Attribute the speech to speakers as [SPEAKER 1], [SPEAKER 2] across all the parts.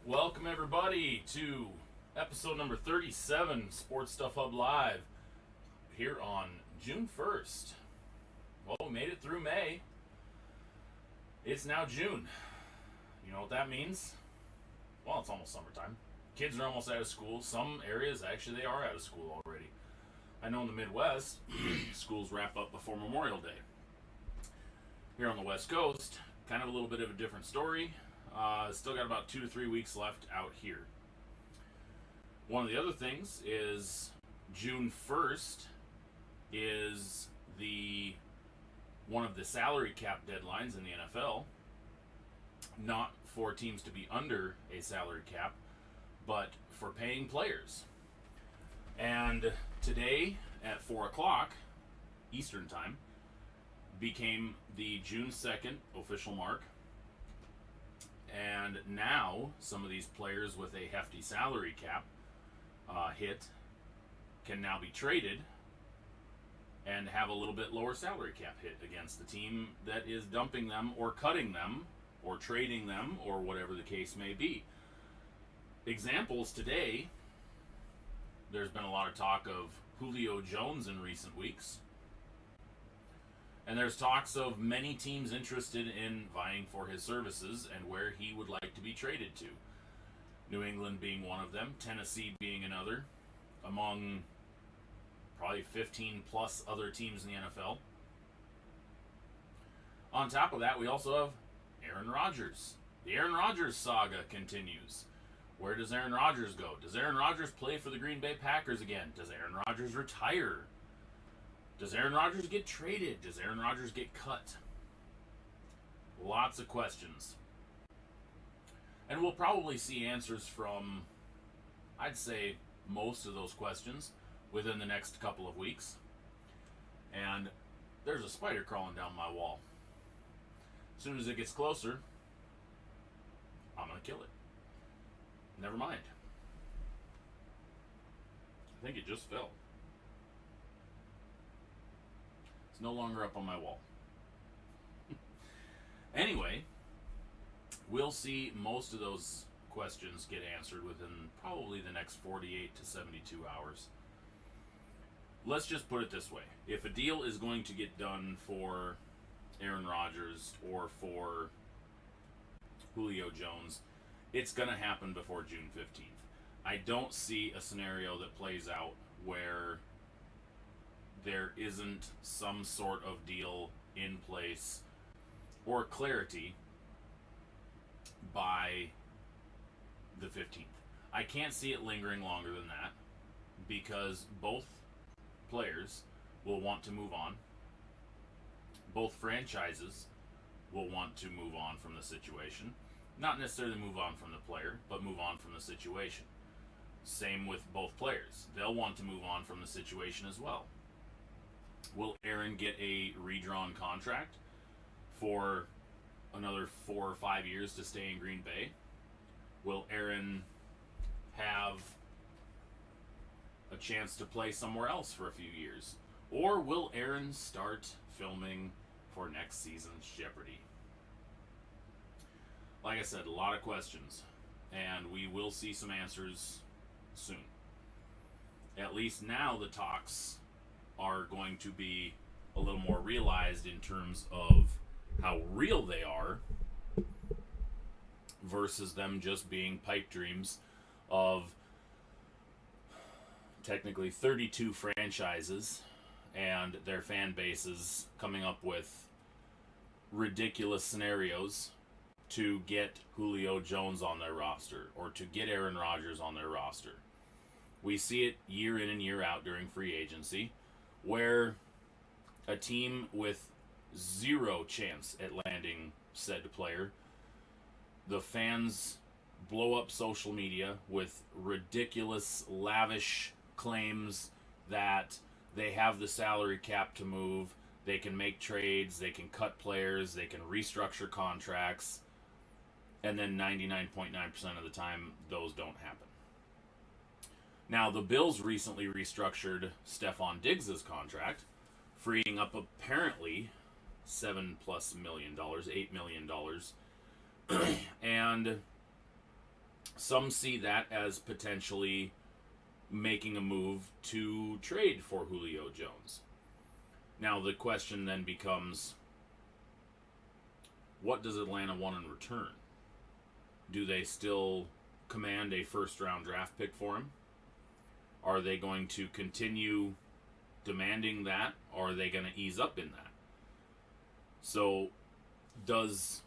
[SPEAKER 1] Welcome everybody to episode number 37, Sports Stuff Hub Live, here on June 1st. Well, we made it through May. It's now June. You know what that means? Well, it's almost summertime. Kids are almost out of school. Some areas, actually, they are out of school already. I know in the Midwest, schools wrap up before Memorial Day. Here on the West Coast, kind of a little bit of a different story. Still got about 2 to 3 weeks left out here. One of the other things is June 1st is one of the salary cap deadlines in the NFL. Not for teams to be under a salary cap, but for paying players. And today at 4 o'clock Eastern Time became the June 2nd official mark. And now some of these players with a hefty salary cap hit can now be traded and have a little bit lower salary cap hit against the team that is dumping them or cutting them or trading them or whatever the case may be. Examples today, there's been a lot of talk of Julio Jones in recent weeks. And there's talks of many teams interested in vying for his services and where he would like to be traded to. New England being one of them, Tennessee being another, among probably 15 plus other teams in the NFL. On top of that, we also have Aaron Rodgers. The Aaron Rodgers saga continues. Where does Aaron Rodgers go? Does Aaron Rodgers play for the Green Bay Packers again? Does Aaron Rodgers retire? Does Aaron Rodgers get traded? Does Aaron Rodgers get cut? Lots of questions. And we'll probably see answers from, I'd say, most of those questions within the next couple of weeks. And there's a spider crawling down my wall. As soon as it gets closer, I'm going to kill it. Never mind. I think it just fell. It's no longer up on my wall. Anyway, we'll see most of those questions get answered within probably the next 48 to 72 hours. Let's just put it this way. If a deal is going to get done for Aaron Rodgers or for Julio Jones, it's going to happen before June 15th. I don't see a scenario that plays out where there isn't some sort of deal in place or clarity by the 15th. I can't see it lingering longer than that because both players will want to move on. Both franchises will want to move on from the situation. Not necessarily move on from the player, but move on from the situation. Same with both players. They'll want to move on from the situation as well. Will Aaron get a redrawn contract for another 4 or 5 years to stay in Green Bay? Will Aaron have a chance to play somewhere else for a few years? Or will Aaron start filming for next season's Jeopardy? Like I said, a lot of questions, and we will see some answers soon. At least now the talks are going to be a little more realized in terms of how real they are versus them just being pipe dreams of technically 32 franchises and their fan bases coming up with ridiculous scenarios to get Julio Jones on their roster or to get Aaron Rodgers on their roster. We see it year in and year out during free agency, where a team with zero chance at landing said player, the fans blow up social media with ridiculous, lavish claims that they have the salary cap to move, they can make trades, they can cut players, they can restructure contracts, and then 99.9% of the time, those don't happen. Now, the Bills recently restructured Stephon Diggs' contract, freeing up apparently $7+ million, $8 million. And Some see that as potentially making a move to trade for Julio Jones. Now the question then becomes, what does Atlanta want in return? Do they still command a first-round draft pick for him? Are they going to continue demanding that, or are they going to ease up in that? So, does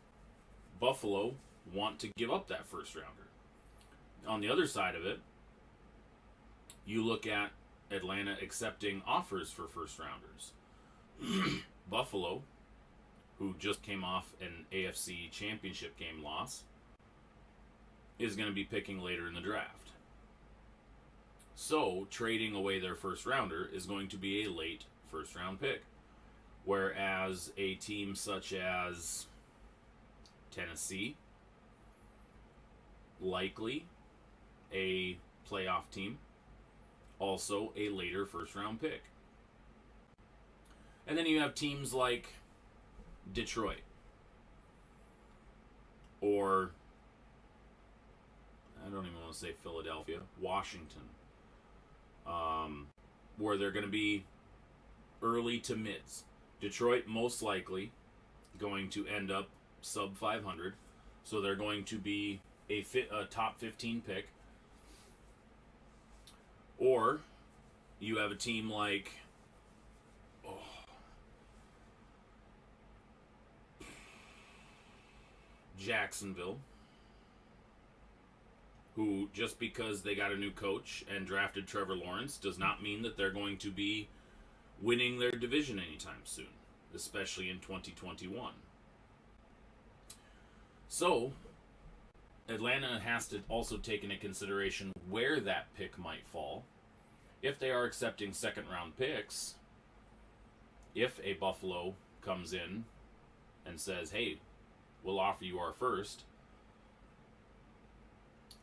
[SPEAKER 1] Buffalo want to give up that first-rounder? On the other side of it, you look at Atlanta accepting offers for first-rounders. Buffalo, who just came off an AFC championship game loss, is going to be picking later in the draft. So, trading away their first rounder is going to be a late first round pick. Whereas a team such as Tennessee, likely a playoff team, also a later first round pick. And then you have teams like Detroit, or I don't even want to say Philadelphia, Washington, where they're going to be early to mids. Detroit most likely going to end up sub 500, so they're going to be a top 15 pick. Or you have a team like Jacksonville, who, just because they got a new coach and drafted Trevor Lawrence, does not mean that they're going to be winning their division anytime soon, especially in 2021. So, Atlanta has to also take into consideration where that pick might fall. If they are accepting second-round picks, if a Buffalo comes in and says, hey, we'll offer you our first,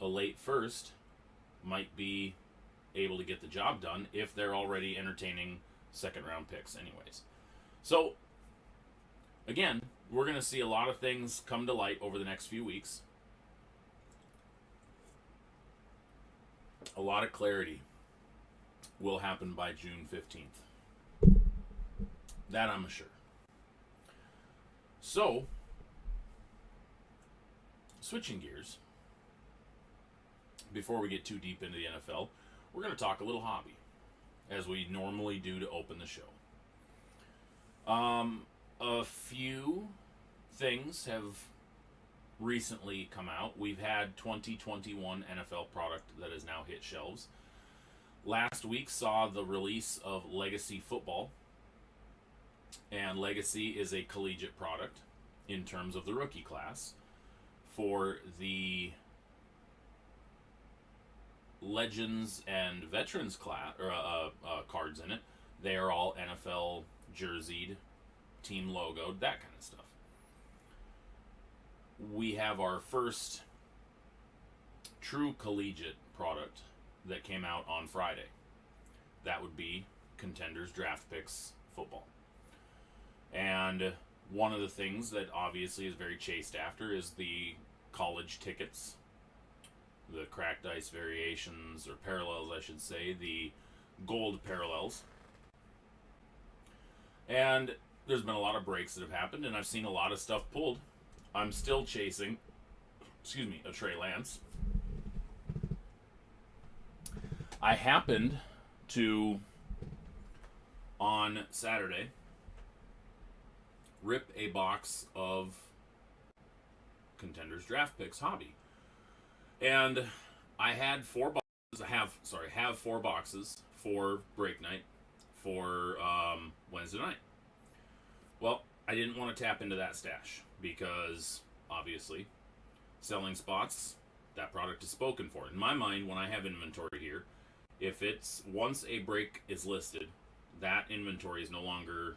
[SPEAKER 1] a late first might be able to get the job done if they're already entertaining second-round picks anyways. So, again, we're going to see a lot of things come to light over the next few weeks. A lot of clarity will happen by June 15th. That I'm sure. So, switching gears, before we get too deep into the NFL, we're going to talk a little hobby, as we normally do to open the show. A few things have recently come out. We've had 2021 NFL product that has now hit shelves. Last week saw the release of Legacy Football, and Legacy is a collegiate product in terms of the rookie class. For the Legends and Veterans class or cards in it, they are all NFL jerseyed, team logoed, that kind of stuff. We have our first true collegiate product that came out on Friday. That would be Contenders Draft Picks Football. And one of the things that obviously is very chased after is the college tickets, the cracked ice variations, or parallels, I should say, the gold parallels. And there's been a lot of breaks that have happened, and I've seen a lot of stuff pulled. I'm still chasing, a Trey Lance. I happened to, on Saturday, rip a box of Contenders Draft Picks Hobby. And I had have 4 boxes for break night for Wednesday night. Well, I didn't want to tap into that stash because, obviously, selling spots, that product is spoken for. In my mind, when I have inventory here, if it's once a break is listed, that inventory is no longer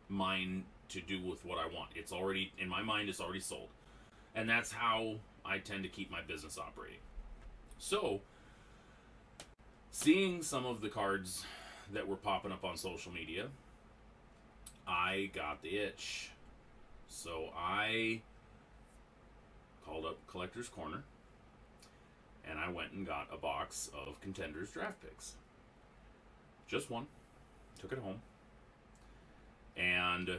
[SPEAKER 1] mine to do with what I want. It's already, in my mind, it's already sold. And that's how I tend to keep my business operating. So, seeing some of the cards that were popping up on social media, I got the itch. So I called up Collector's Corner and I went and got a box of Contenders draft picks. Just one. Took it home. And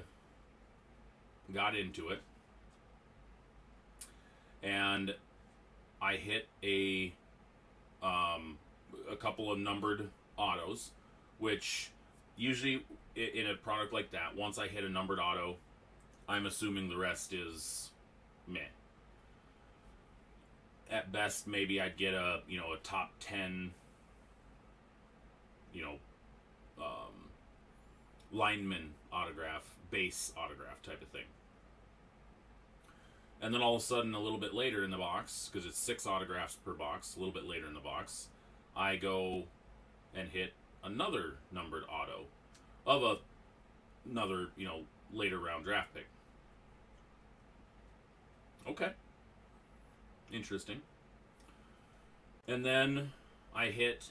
[SPEAKER 1] got into it. And I hit a couple of numbered autos, which usually in a product like that, once I hit a numbered auto, I'm assuming the rest is meh. At best, maybe I'd get a top 10 lineman autograph, base autograph type of thing. And then all of a sudden, a little bit later in the box, because it's 6 autographs per box, a little bit later in the box, I go and hit another numbered auto of another, later round draft pick. Okay. Interesting. And then I hit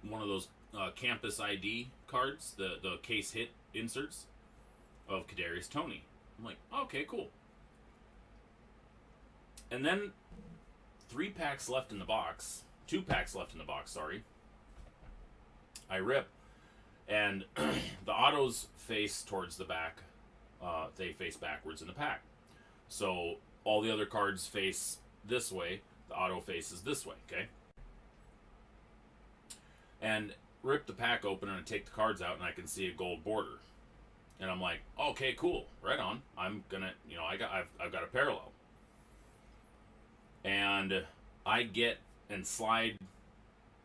[SPEAKER 1] one of those campus ID cards, the case hit inserts of Kadarius Toney. I'm like, okay, cool. And then 2 packs left in the box, sorry. I rip, and the autos face towards the back. They face backwards in the pack. So all the other cards face this way, the auto faces this way, okay? And rip the pack open and I take the cards out and I can see a gold border. And I'm like, okay, cool, right on. I'm gonna, I've got a parallel. And I get and slide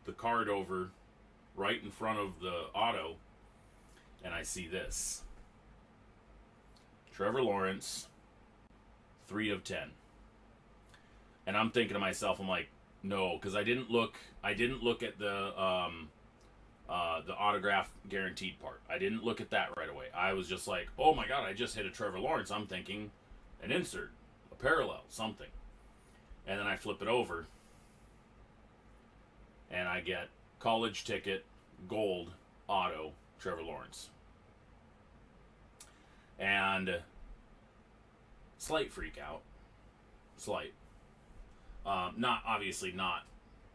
[SPEAKER 1] the card over right in front of the auto, and I see this. Trevor Lawrence, 3 of 10. And I'm thinking to myself, I'm like, no, because I didn't look at the autograph guaranteed part. I didn't look at that right away. I was just like, oh my god, I just hit a Trevor Lawrence. I'm thinking an insert, a parallel, something. And then I flip it over, and I get college ticket, gold, auto, Trevor Lawrence. And slight freak out. Slight. Not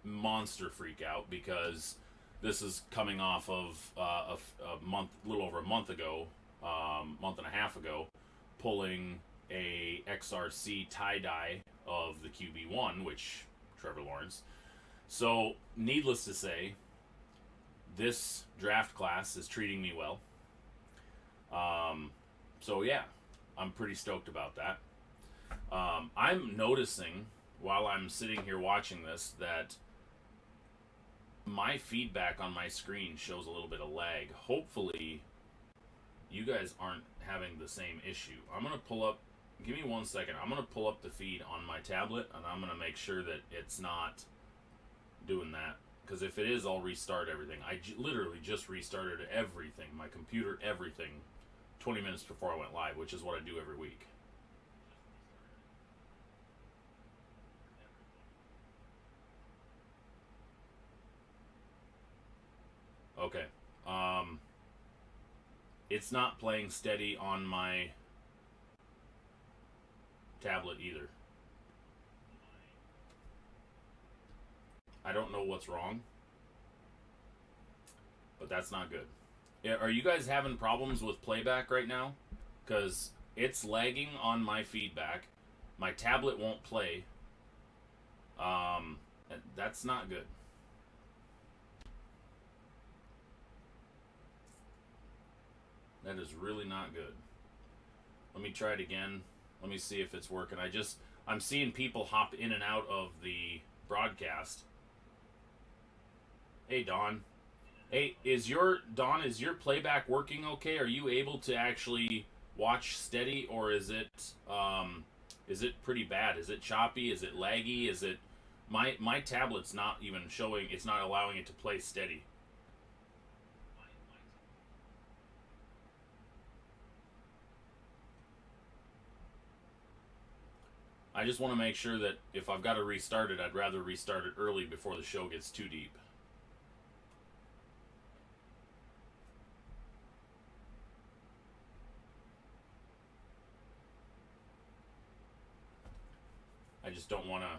[SPEAKER 1] monster freak out, because this is coming off of a little over a month ago, month and a half ago, pulling a XRC tie-dye of the QB1, which Trevor Lawrence. So, needless to say, this draft class is treating me well. So yeah, I'm pretty stoked about that. I'm noticing while I'm sitting here watching this that my feedback on my screen shows a little bit of lag. Hopefully, you guys aren't having the same issue. I'm going to pull up, give me 1 second. I'm going to pull up the feed on my tablet, and I'm going to make sure that it's not doing that. Because if it is, I'll restart everything. I literally just restarted everything, my computer, everything, 20 minutes before I went live, which is what I do every week. Okay. It's not playing steady on my tablet either. I don't know what's wrong, but that's not good. Are you guys having problems with playback right now? Because it's lagging on my feedback. My tablet won't play. And that's not good. That is really not good. Let me try it again. Let me see if it's working. I'm seeing people hop in and out of the broadcast. Hey, Don. Hey, is your playback working okay? Are you able to actually watch steady, or is it pretty bad? Is it choppy? Is it laggy? Is it my tablet's not even showing, it's not allowing it to play steady. I just want to make sure that if I've got to restart it, I'd rather restart it early before the show gets too deep. I just don't want to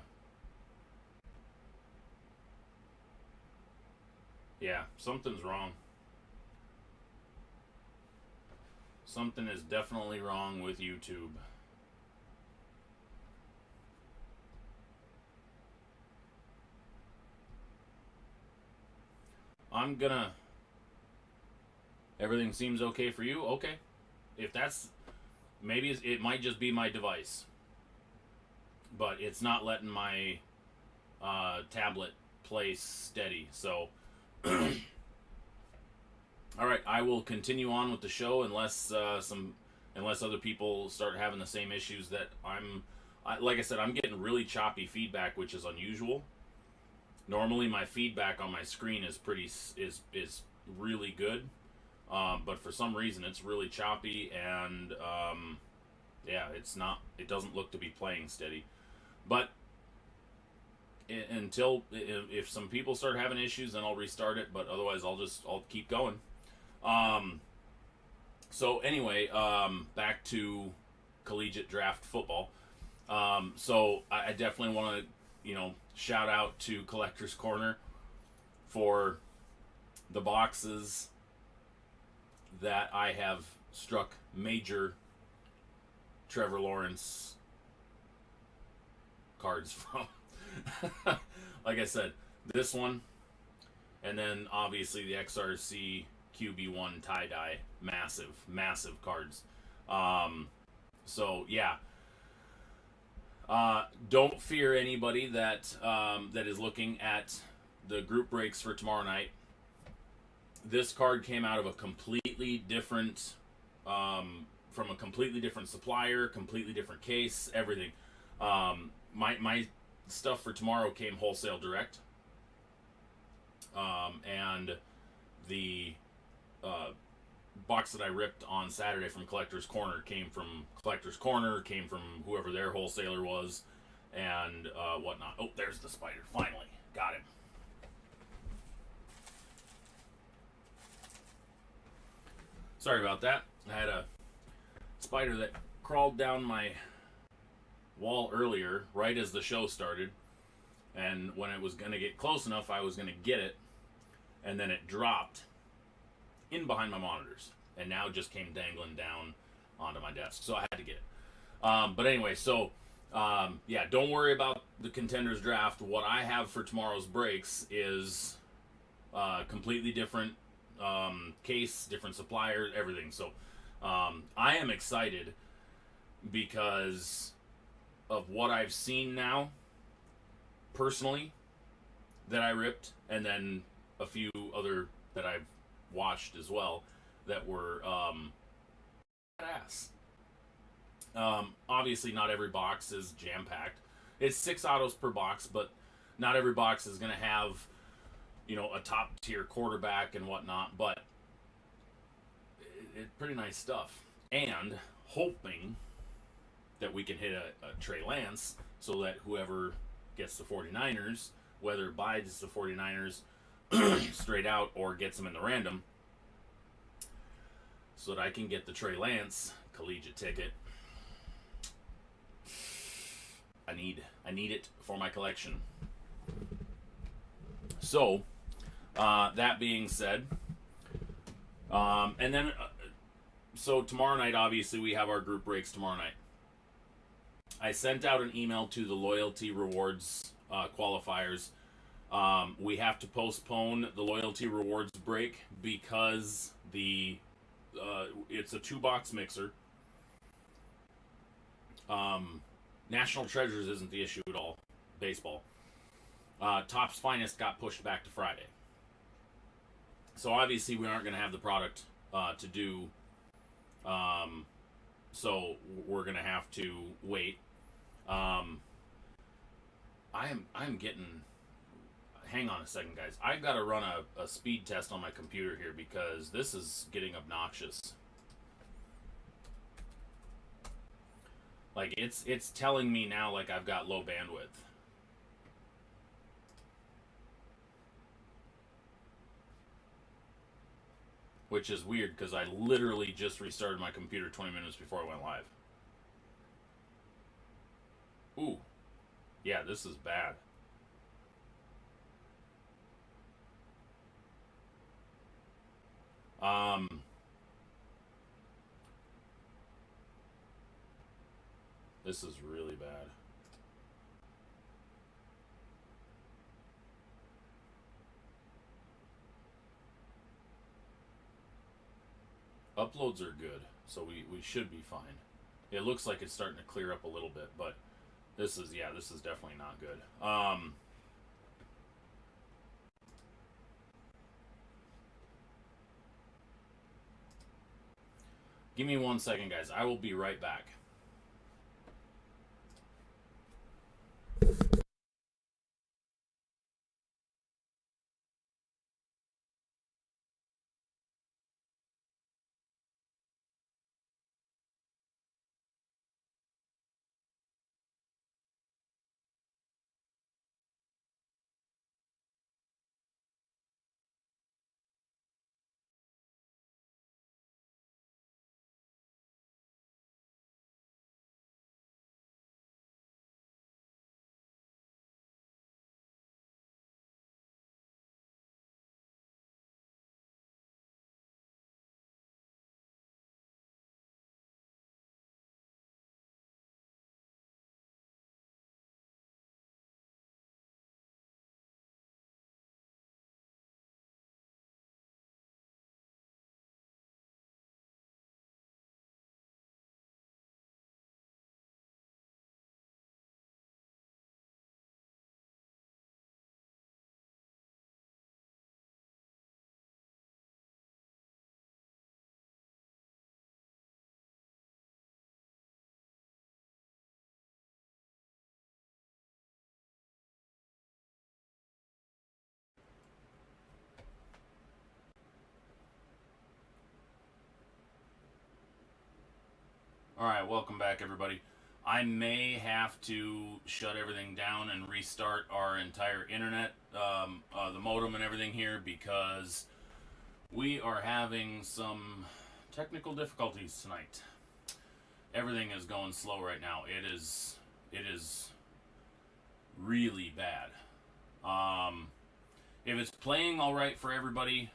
[SPEAKER 1] Yeah, something's wrong. Something is definitely wrong with YouTube. I'm gonna. Everything seems okay for you? Okay. If that's. Maybe it might just be my device. But it's not letting my tablet play steady. So. Alright, I will continue on with the show unless other people start having the same issues that like I said, I'm getting really choppy feedback, which is unusual. Normally, my feedback on my screen is really good, but for some reason, it's really choppy, and yeah, it's not. It doesn't look to be playing steady. But until if some people start having issues, then I'll restart it. But otherwise, I'll keep going. So anyway, back to collegiate draft football. So I definitely want to, shout out to Collector's Corner for the boxes that I have struck major Trevor Lawrence cards from. Like I said, this one, and then obviously the XRC QB1 tie-dye, massive cards. So yeah, don't fear anybody that is looking at the group breaks for tomorrow night. This card came out of a completely different, from a completely different supplier, completely different case, everything. My stuff for tomorrow came wholesale direct, and the box that I ripped on Saturday from Collector's Corner came from Collector's Corner, came from whoever their wholesaler was, and whatnot. Oh, there's the spider. Finally. Got him. Sorry about that. I had a spider that crawled down my wall earlier, right as the show started, and when it was going to get close enough, I was going to get it, and then it dropped in behind my monitors, and now just came dangling down onto my desk, so I had to get it. But anyway, so yeah, don't worry about the contenders draft. What I have for tomorrow's breaks is completely different case, different supplier, everything. So I am excited because of what I've seen now personally that I ripped, and then a few other that I've watched as well that were badass. Obviously, not every box is jam packed. It's 6 autos per box, but not every box is going to have, a top tier quarterback and whatnot. But it's pretty nice stuff. And hoping that we can hit a Trey Lance so that whoever gets the 49ers, whether buys the 49ers straight out or gets them in the random, so that I can get the Trey Lance collegiate ticket. I need it for my collection. So, that being said, and then so tomorrow night, obviously we have our group breaks tomorrow night. I sent out an email to the loyalty rewards qualifiers. We have to postpone the loyalty rewards break because it's a 2-box mixer. National Treasures isn't the issue at all. Baseball. Topps Finest got pushed back to Friday. So obviously we aren't going to have the product to do. So we're going to have to wait. I'm getting. Hang on a second, guys. I've got to run a speed test on my computer here because this is getting obnoxious. Like it's telling me now like I've got low bandwidth. Which is weird because I literally just restarted my computer 20 minutes before I went live. Ooh. Yeah, this is bad. Um, this is really bad. Uploads are good, so we should be fine. It looks like it's starting to clear up a little bit, but this is definitely not good. Give me 1 second, guys. I will be right back. All right, welcome back, everybody. I may have to shut everything down and restart our entire internet, the modem and everything here, because we are having some technical difficulties tonight. Everything is going slow right now. It is really bad. If it's playing all right for everybody,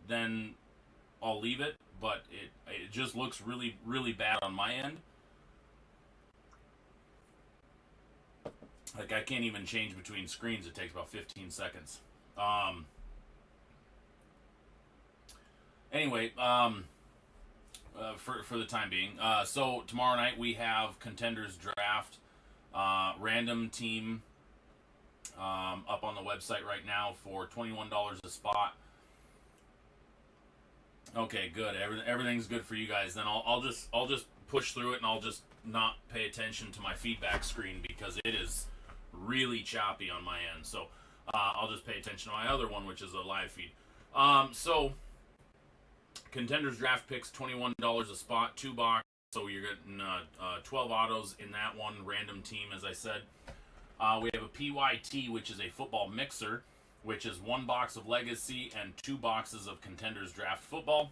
[SPEAKER 1] then I'll leave it. But it just looks really bad on my end. Like I can't even change between screens. It takes about 15 seconds. Anyway, for the time being, so tomorrow night we have contenders draft, random team, up on the website right now for $21 a spot. Okay, good. Everything's good for you guys. Then I'll just push through it, and I'll just not pay attention to my feedback screen because it is really choppy on my end. So I'll just pay attention to my other one, which is a live feed. So contenders draft picks, $21 a spot, 2 box. So you're getting 12 autos in that one random team, as I said. We have a PYT, which is a football mixer, which is 1 box of Legacy and 2 boxes of Contenders Draft Football.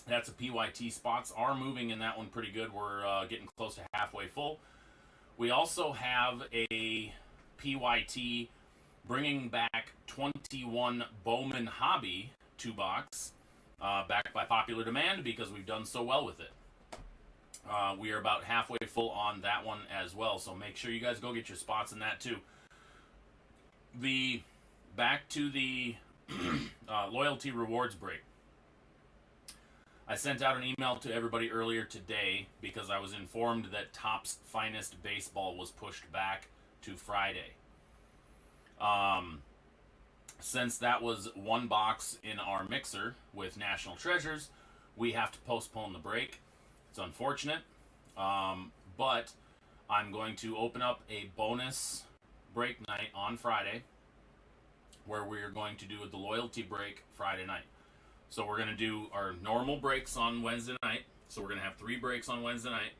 [SPEAKER 1] That's a PYT. Spots are moving in that one pretty good. We're getting close to halfway full. We also have a PYT bringing back 21 Bowman Hobby 2 box, backed by popular demand because we've done so well with it. We are about halfway full on that one as well, so make sure you guys go get your spots in that too. Back to the loyalty rewards break. I sent out an email to everybody earlier today because I was informed that Topps Finest Baseball was pushed back to Friday. Since that was 1 box in our mixer with National Treasures, we have to postpone the break. It's unfortunate, but I'm going to open up a bonus break night on Friday where we're going to do the loyalty break Friday night. So we're going to do our normal breaks on Wednesday night. So we're going to have 3 breaks on Wednesday night.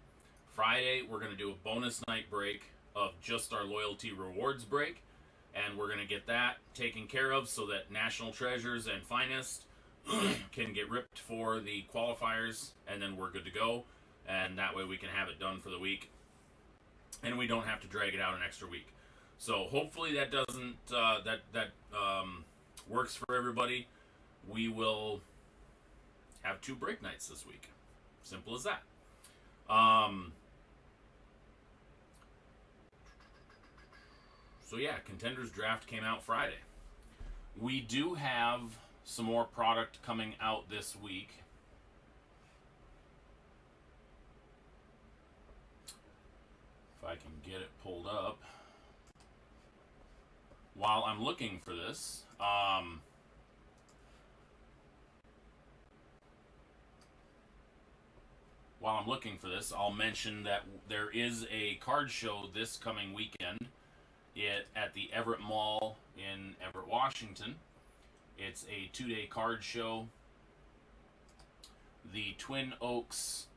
[SPEAKER 1] Friday, we're going to do a bonus night break of just our loyalty rewards break. And we're going to get that taken care of so that National Treasures and Finest can get ripped for the qualifiers, and then we're good to go. And that way we can have it done for the week. And we don't have to drag it out an extra week. So hopefully that doesn't, works for everybody. We will have 2 break nights this week. Simple as that. So yeah, Contenders Draft came out Friday. We do have some more product coming out this week. If I can get it pulled up. While I'm looking for this, I'll mention that there is a card show this coming weekend at the Everett Mall in Everett, Washington. It's a 2-day card show. The Twin Oaks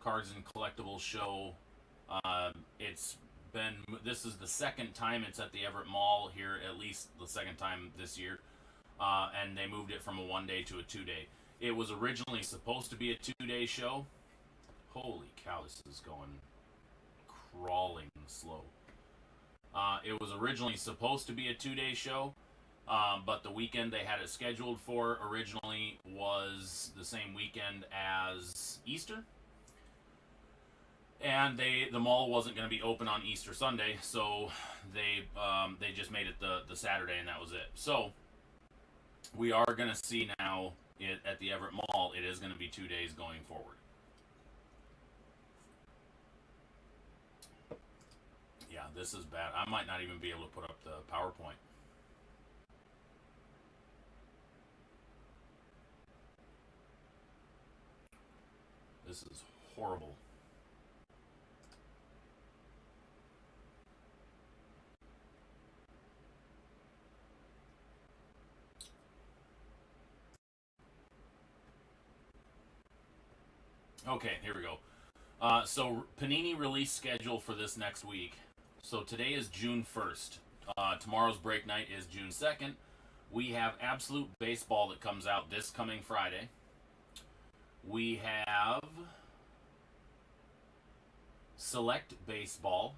[SPEAKER 1] Cards and Collectibles show. This is the second time it's at the Everett Mall here, at least the second time this year. And they moved it from a 1-day to a 2-day. It was originally supposed to be a 2-day show. Holy cow, this is going crawling slow. It was originally supposed to be a 2-day show, but the weekend they had it scheduled for originally was the same weekend as Easter. And the mall wasn't going to be open on Easter Sunday, so they just made it the Saturday, and that was it. So we are going to see now at the Everett Mall. It is going to be 2 days going forward. Yeah, this is bad. I might not even be able to put up the PowerPoint. This is horrible. Okay, here we go. So Panini release schedule for this next week. So today is June 1st. Tomorrow's break night is June 2nd. We have Absolute Baseball that comes out this coming Friday. We have Select Basketball.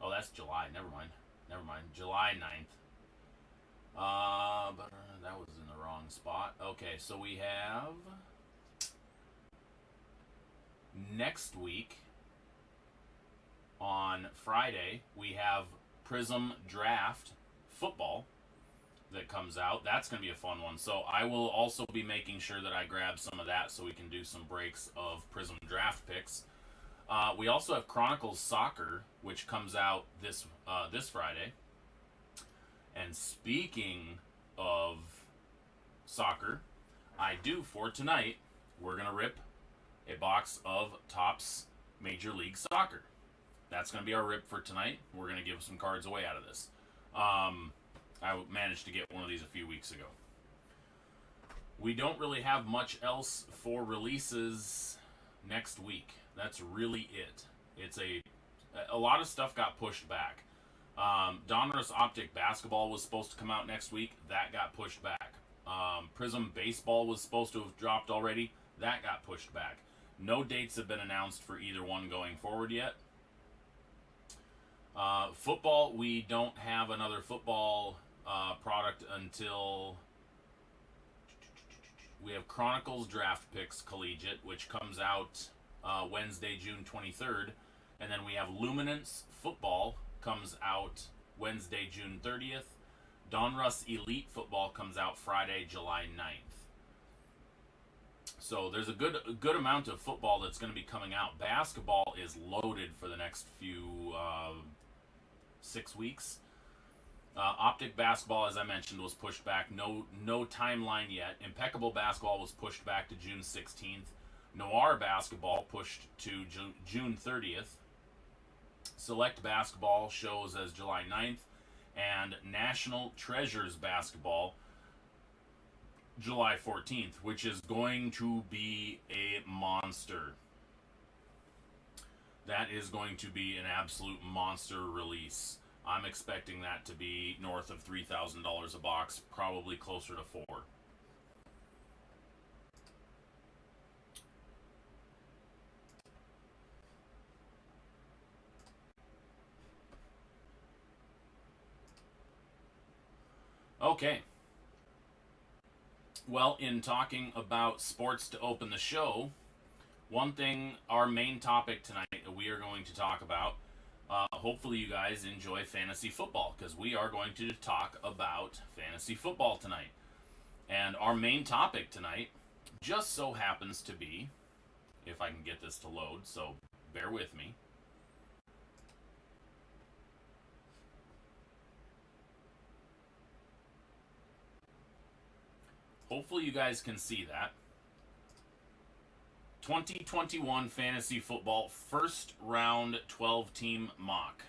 [SPEAKER 1] Oh, that's July. Never mind. July 9th. But that was in the wrong spot. Okay, so we have next week on Friday, we have Prism Draft Football that comes out. That's going to be a fun one. So I will also be making sure that I grab some of that so we can do some breaks of Prism Draft picks. We also have Chronicles Soccer, which comes out this Friday. And speaking of soccer, for tonight, we're going to rip a box of Topps Major League Soccer. That's going to be our rip for tonight. We're going to give some cards away out of this. I managed to get one of these a few weeks ago. We don't really have much else for releases next week. That's really it. It's a lot of stuff got pushed back. Donruss Optic Basketball was supposed to come out next week. That got pushed back. Prism Baseball was supposed to have dropped already. That got pushed back. No dates have been announced for either one going forward yet. Football, we don't have another football product until we have Chronicles Draft Picks Collegiate, which comes out Wednesday, June 23rd. And then we have Luminance Football comes out Wednesday, June 30th. Donruss Elite Football comes out Friday, July 9th. So there's a good amount of football that's going to be coming out. Basketball is loaded for the next few 6 weeks. Optic Basketball, as I mentioned, was pushed back. No timeline yet. Impeccable Basketball was pushed back to June 16th. Noir Basketball pushed to June 30th. Select Basketball shows as July 9th. And National Treasures Basketball, July 14th, which is going to be a monster. That is going to be an absolute monster release. I'm expecting that to be north of $3,000 a box, probably closer to $4,000. Okay. Well, in talking about sports to open the show, one thing, our main topic tonight that we are going to talk about, hopefully you guys enjoy fantasy football, because we are going to talk about fantasy football tonight. And our main topic tonight just so happens to be, if I can get this to load, so bear with me. Hopefully you guys can see that. 2021 Fantasy Football First Round 12-Team Mock.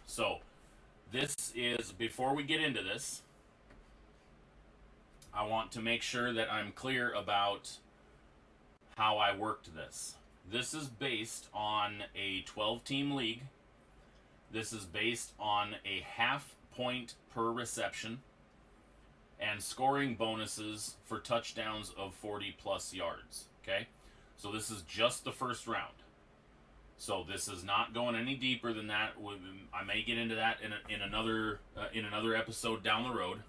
[SPEAKER 1] So, this is, before we get into this, I want to make sure that I'm clear about how I worked this. This is based on a 12-team league. This is based on a half point per reception and scoring bonuses for touchdowns of 40 plus yards. Okay, so this is just the first round. So this is not going any deeper than that. I may get into that in another episode down the road,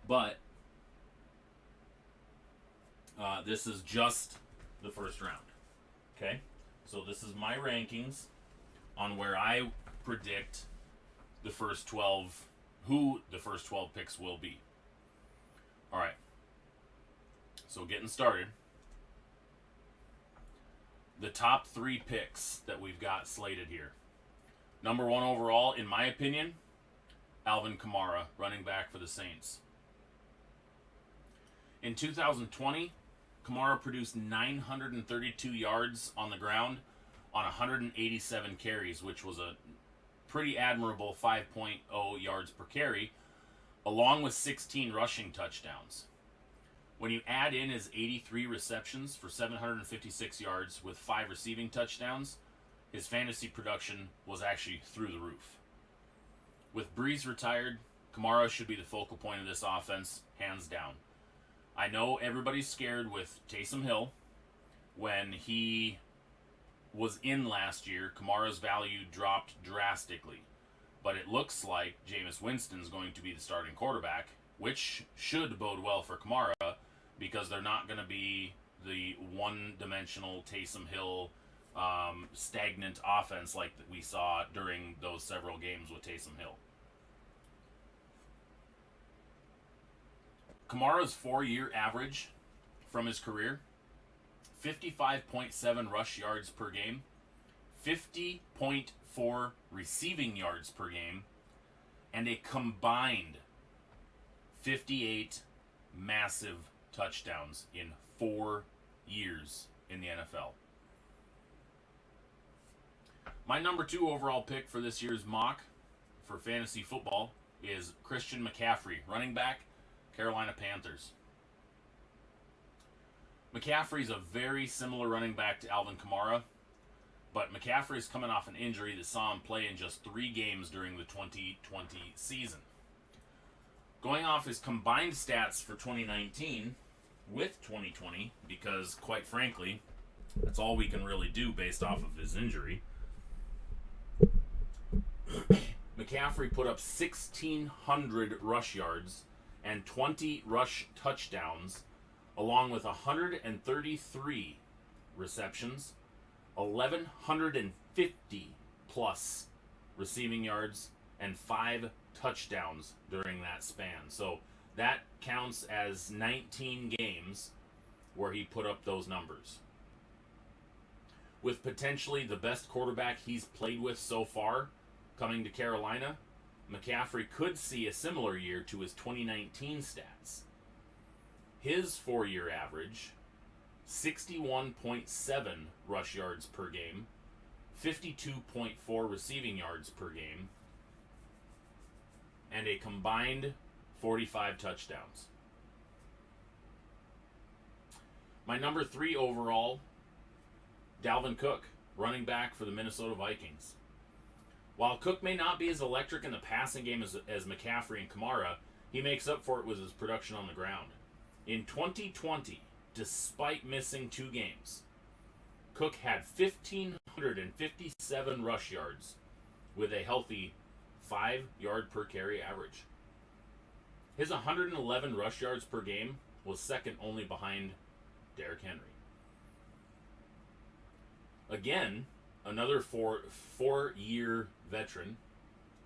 [SPEAKER 1] but this is just the first round. Okay, so this is my rankings on where I predict the first 12, who the first 12 picks will be. All right. So getting started. The top 3 picks that we've got slated here. Number 1 overall, in my opinion, Alvin Kamara, running back for the Saints. In 2020, Kamara produced 932 yards on the ground on 187 carries, which was a pretty admirable 5.0 yards per carry, along with 16 rushing touchdowns. When you add in his 83 receptions for 756 yards with 5 receiving touchdowns, his fantasy production was actually through the roof. With Breeze retired, Kamara should be the focal point of this offense, hands down. I know everybody's scared with Taysom Hill. When he was in last year, Kamara's value dropped drastically. But it looks like Jameis Winston's going to be the starting quarterback, which should bode well for Kamara, because they're not going to be the one-dimensional Taysom Hill stagnant offense like we saw during those several games with Taysom Hill. Kamara's 4-year average from his career, 55.7 rush yards per game, 50.4 receiving yards per game, and a combined 58 massive touchdowns in 4 years in the NFL. My number 2 overall pick for this year's mock for fantasy football is Christian McCaffrey, running back, Carolina Panthers. McCaffrey's a very similar running back to Alvin Kamara, but McCaffrey's coming off an injury that saw him play in just 3 games during the 2020 season. Going off his combined stats for 2019 with 2020, because quite frankly, that's all we can really do based off of his injury. McCaffrey put up 1,600 rush yards and 20 rush touchdowns, along with 133 receptions, 1,150 plus receiving yards, and 5 touchdowns during that span. So that counts as 19 games where he put up those numbers. With potentially the best quarterback he's played with so far coming to Carolina, McCaffrey could see a similar year to his 2019 stats. His 4-year average, 61.7 rush yards per game, 52.4 receiving yards per game, and a combined 45 touchdowns. My number 3 overall, Dalvin Cook, running back for the Minnesota Vikings. While Cook may not be as electric in the passing game as McCaffrey and Kamara, he makes up for it with his production on the ground. In 2020, despite missing 2 games, Cook had 1,557 rush yards with a healthy 5 yard per carry average. His 111 rush yards per game was second only behind Derrick Henry. Again, another four-year veteran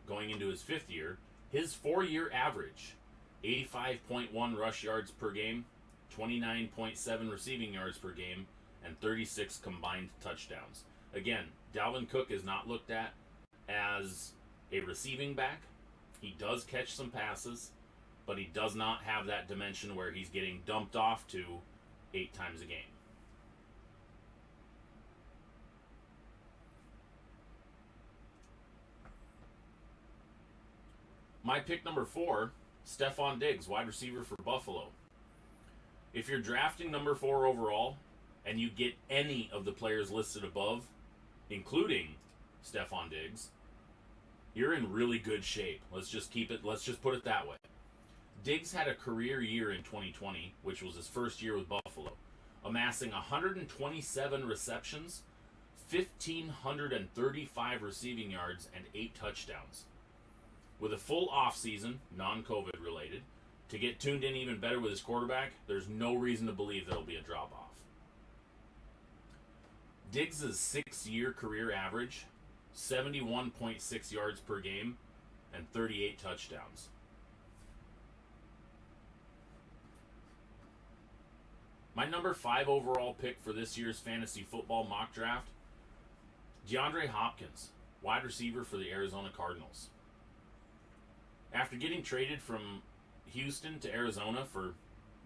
[SPEAKER 1] going into his fifth year. His 4-year average, 85.1 rush yards per game, 29.7 receiving yards per game, and 36 combined touchdowns. Again, Dalvin Cook is not looked at as a receiving back. He does catch some passes, but he does not have that dimension where he's getting dumped off to 8 times a game. My pick number 4, Stephon Diggs, wide receiver for Buffalo. If you're drafting number 4 overall and you get any of the players listed above, including Stephon Diggs, you're in really good shape. Let's just put it that way. Diggs had a career year in 2020, which was his first year with Buffalo, amassing 127 receptions, 1,535 receiving yards, and 8 touchdowns. With a full offseason, non-COVID related, to get tuned in even better with his quarterback, there's no reason to believe there'll be a drop-off. Diggs' 6-year career average, 71.6 yards per game, and 38 touchdowns. My number 5 overall pick for this year's fantasy football mock draft, DeAndre Hopkins, wide receiver for the Arizona Cardinals. After getting traded from Houston to Arizona for,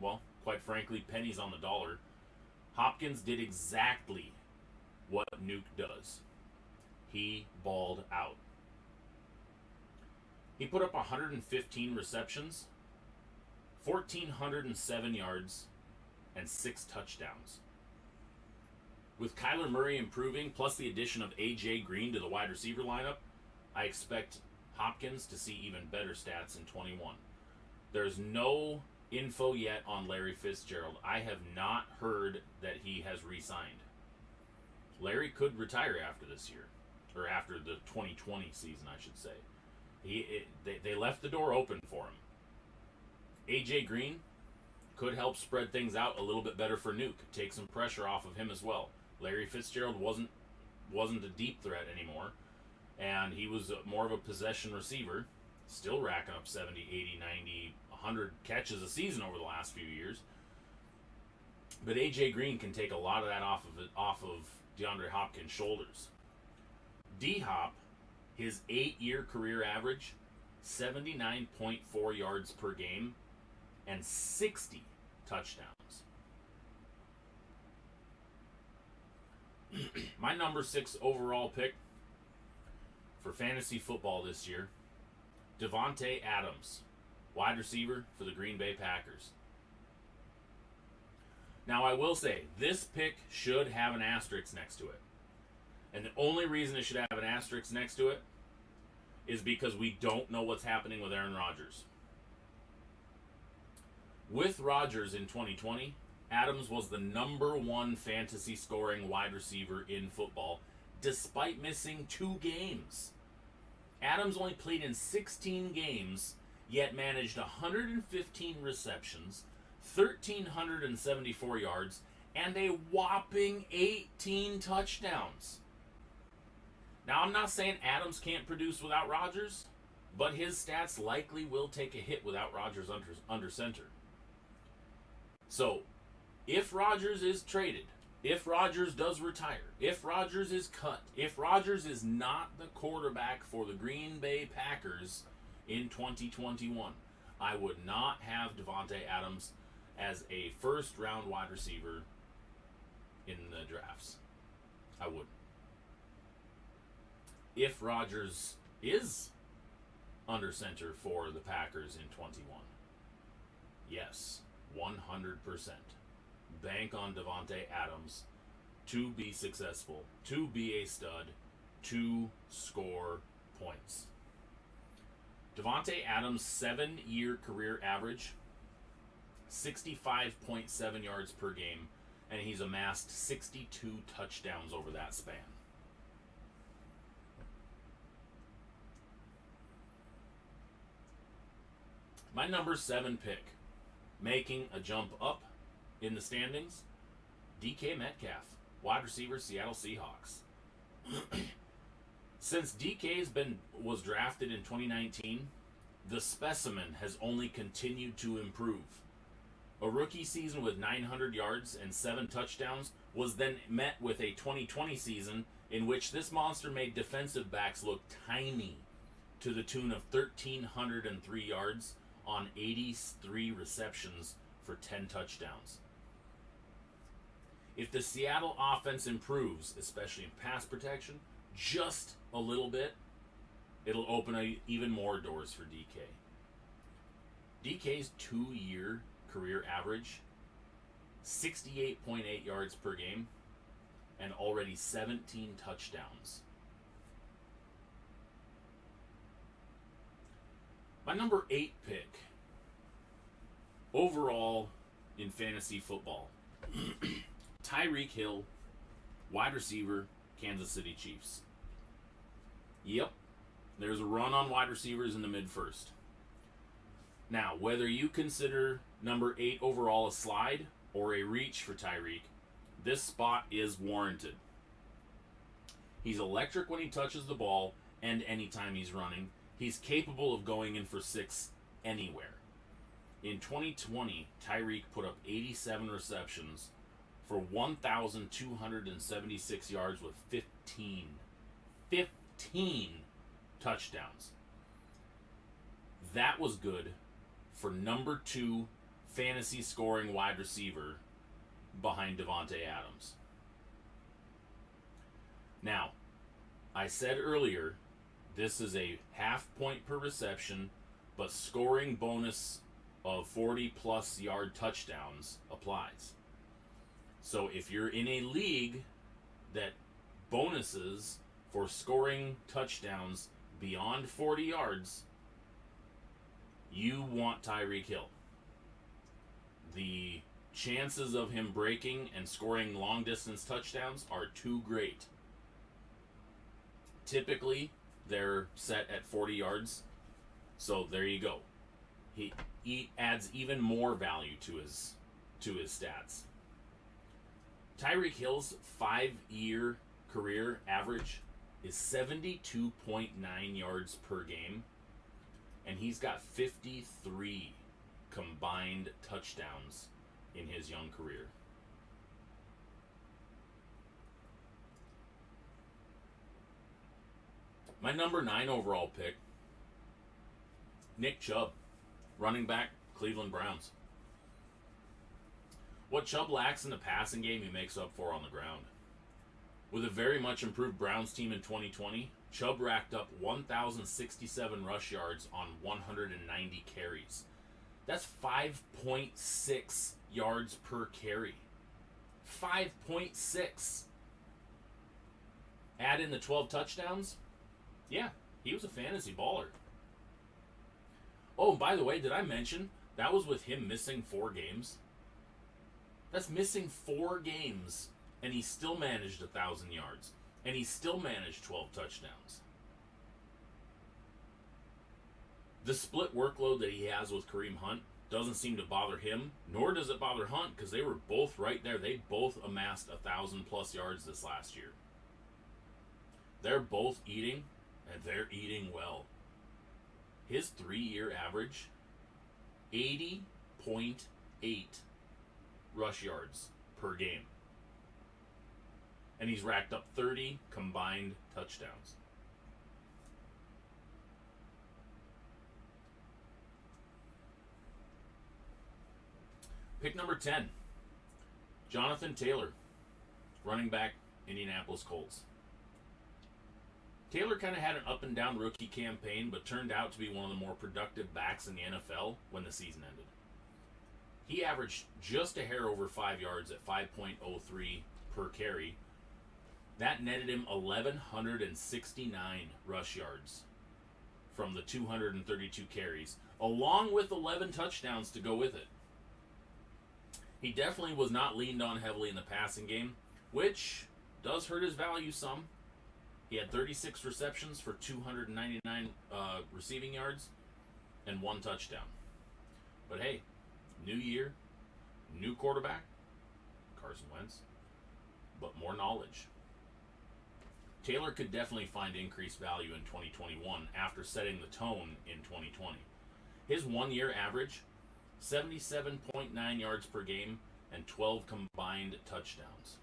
[SPEAKER 1] well, quite frankly, pennies on the dollar, Hopkins did exactly what Nuke does. He balled out. He put up 115 receptions, 1,407 yards, and 6 touchdowns. With Kyler Murray improving, plus the addition of A.J. Green to the wide receiver lineup, I expect Hopkins to see even better stats in 21. There's no info yet on Larry Fitzgerald. I have not heard that he has re-signed. Larry could retire after this year, or after the 2020 season, I should say. They left the door open for him. A.J. Green could help spread things out a little bit better for Nuke, take some pressure off of him as well. Larry Fitzgerald wasn't a deep threat anymore, and he was more of a possession receiver, still racking up 70, 80, 90, 100 catches a season over the last few years. But A.J. Green can take a lot of that off of DeAndre Hopkins' shoulders. D-Hop, his 8-year career average, 79.4 yards per game, and 60 touchdowns. My number 6 overall pick for fantasy football this year, Davante Adams, wide receiver for the Green Bay Packers. Now, I will say, this pick should have an asterisk next to it. And the only reason it should have an asterisk next to it is because we don't know what's happening with Aaron Rodgers. With Rodgers in 2020, Adams was the number 1 fantasy scoring wide receiver in football, despite missing 2 games. Adams only played in 16 games, yet managed 115 receptions, 1,374 yards, and a whopping 18 touchdowns. Now, I'm not saying Adams can't produce without Rodgers, but his stats likely will take a hit without Rodgers under center. So, if Rodgers is traded, if Rodgers does retire, if Rodgers is cut, if Rodgers is not the quarterback for the Green Bay Packers in 2021, I would not have Davante Adams as a first-round wide receiver in the drafts. I wouldn't. If Rodgers is under center for the Packers in 21, yes, 100%. Bank on Davante Adams to be successful, to be a stud, to score points. Davante Adams' 7-year career average, 65.7 yards per game, and he's amassed 62 touchdowns over that span. My number 7 pick, making a jump up in the standings, DK Metcalf, wide receiver, Seattle Seahawks. Since DK was drafted in 2019, the specimen has only continued to improve. A rookie season with 900 yards and 7 touchdowns was then met with a 2020 season in which this monster made defensive backs look tiny, to the tune of 1,303 yards on 83 receptions for 10 touchdowns. If the Seattle offense improves, especially in pass protection, just a little bit, it'll open even more doors for DK. DK's 2-year career average, 68.8 yards per game, and already 17 touchdowns. My number 8 pick, overall in fantasy football, Tyreek Hill, wide receiver, Kansas City Chiefs. Yep, there's a run on wide receivers in the mid-first. Now, whether you consider number 8 overall a slide or a reach for Tyreek, this spot is warranted. He's electric when he touches the ball and anytime he's running. He's capable of going in for 6 anywhere. In 2020, Tyreek put up 87 receptions for 1,276 yards with 15 touchdowns. That was good for number 2 fantasy scoring wide receiver behind Devontae Adams. Now, I said earlier, this is a half point per reception, but scoring bonus of 40-plus yard touchdowns applies. So if you're in a league that bonuses for scoring touchdowns beyond 40 yards, you want Tyreek Hill. The chances of him breaking and scoring long-distance touchdowns are too great. Typically, they're set at 40 yards, so there you go. He adds even more value to his stats. Tyreek Hill's 5-year career average is 72.9 yards per game, and he's got 53 combined touchdowns in his young career. My number 9 overall pick, Nick Chubb, running back, Cleveland Browns. What Chubb lacks in the passing game, he makes up for on the ground. With a very much improved Browns team in 2020, Chubb racked up 1,067 rush yards on 190 carries. That's 5.6 yards per carry. 5.6. Add in the 12 touchdowns. Yeah, he was a fantasy baller. Oh, by the way, did I mention that was with him missing 4 games? That's missing 4 games, and he still managed 1,000 yards, and he still managed 12 touchdowns. The split workload that he has with Kareem Hunt doesn't seem to bother him, nor does it bother Hunt, because they were both right there. They both amassed 1,000+ yards this last year. They're both eating, and they're eating well. His 3-year average, 80.8 rush yards per game. And he's racked up 30 combined touchdowns. Pick number 10, Jonathan Taylor, running back, Indianapolis Colts. Taylor kind of had an up-and-down rookie campaign, but turned out to be one of the more productive backs in the NFL when the season ended. He averaged just a hair over 5 yards at 5.03 per carry. That netted him 1,169 rush yards from the 232 carries, along with 11 touchdowns to go with it. He definitely was not leaned on heavily in the passing game, which does hurt his value some. He had 36 receptions for 299 receiving yards and 1 touchdown. But hey, new year, new quarterback, Carson Wentz, but more knowledge. Taylor could definitely find increased value in 2021 after setting the tone in 2020. His 1 year average, 77.9 yards per game and 12 combined touchdowns.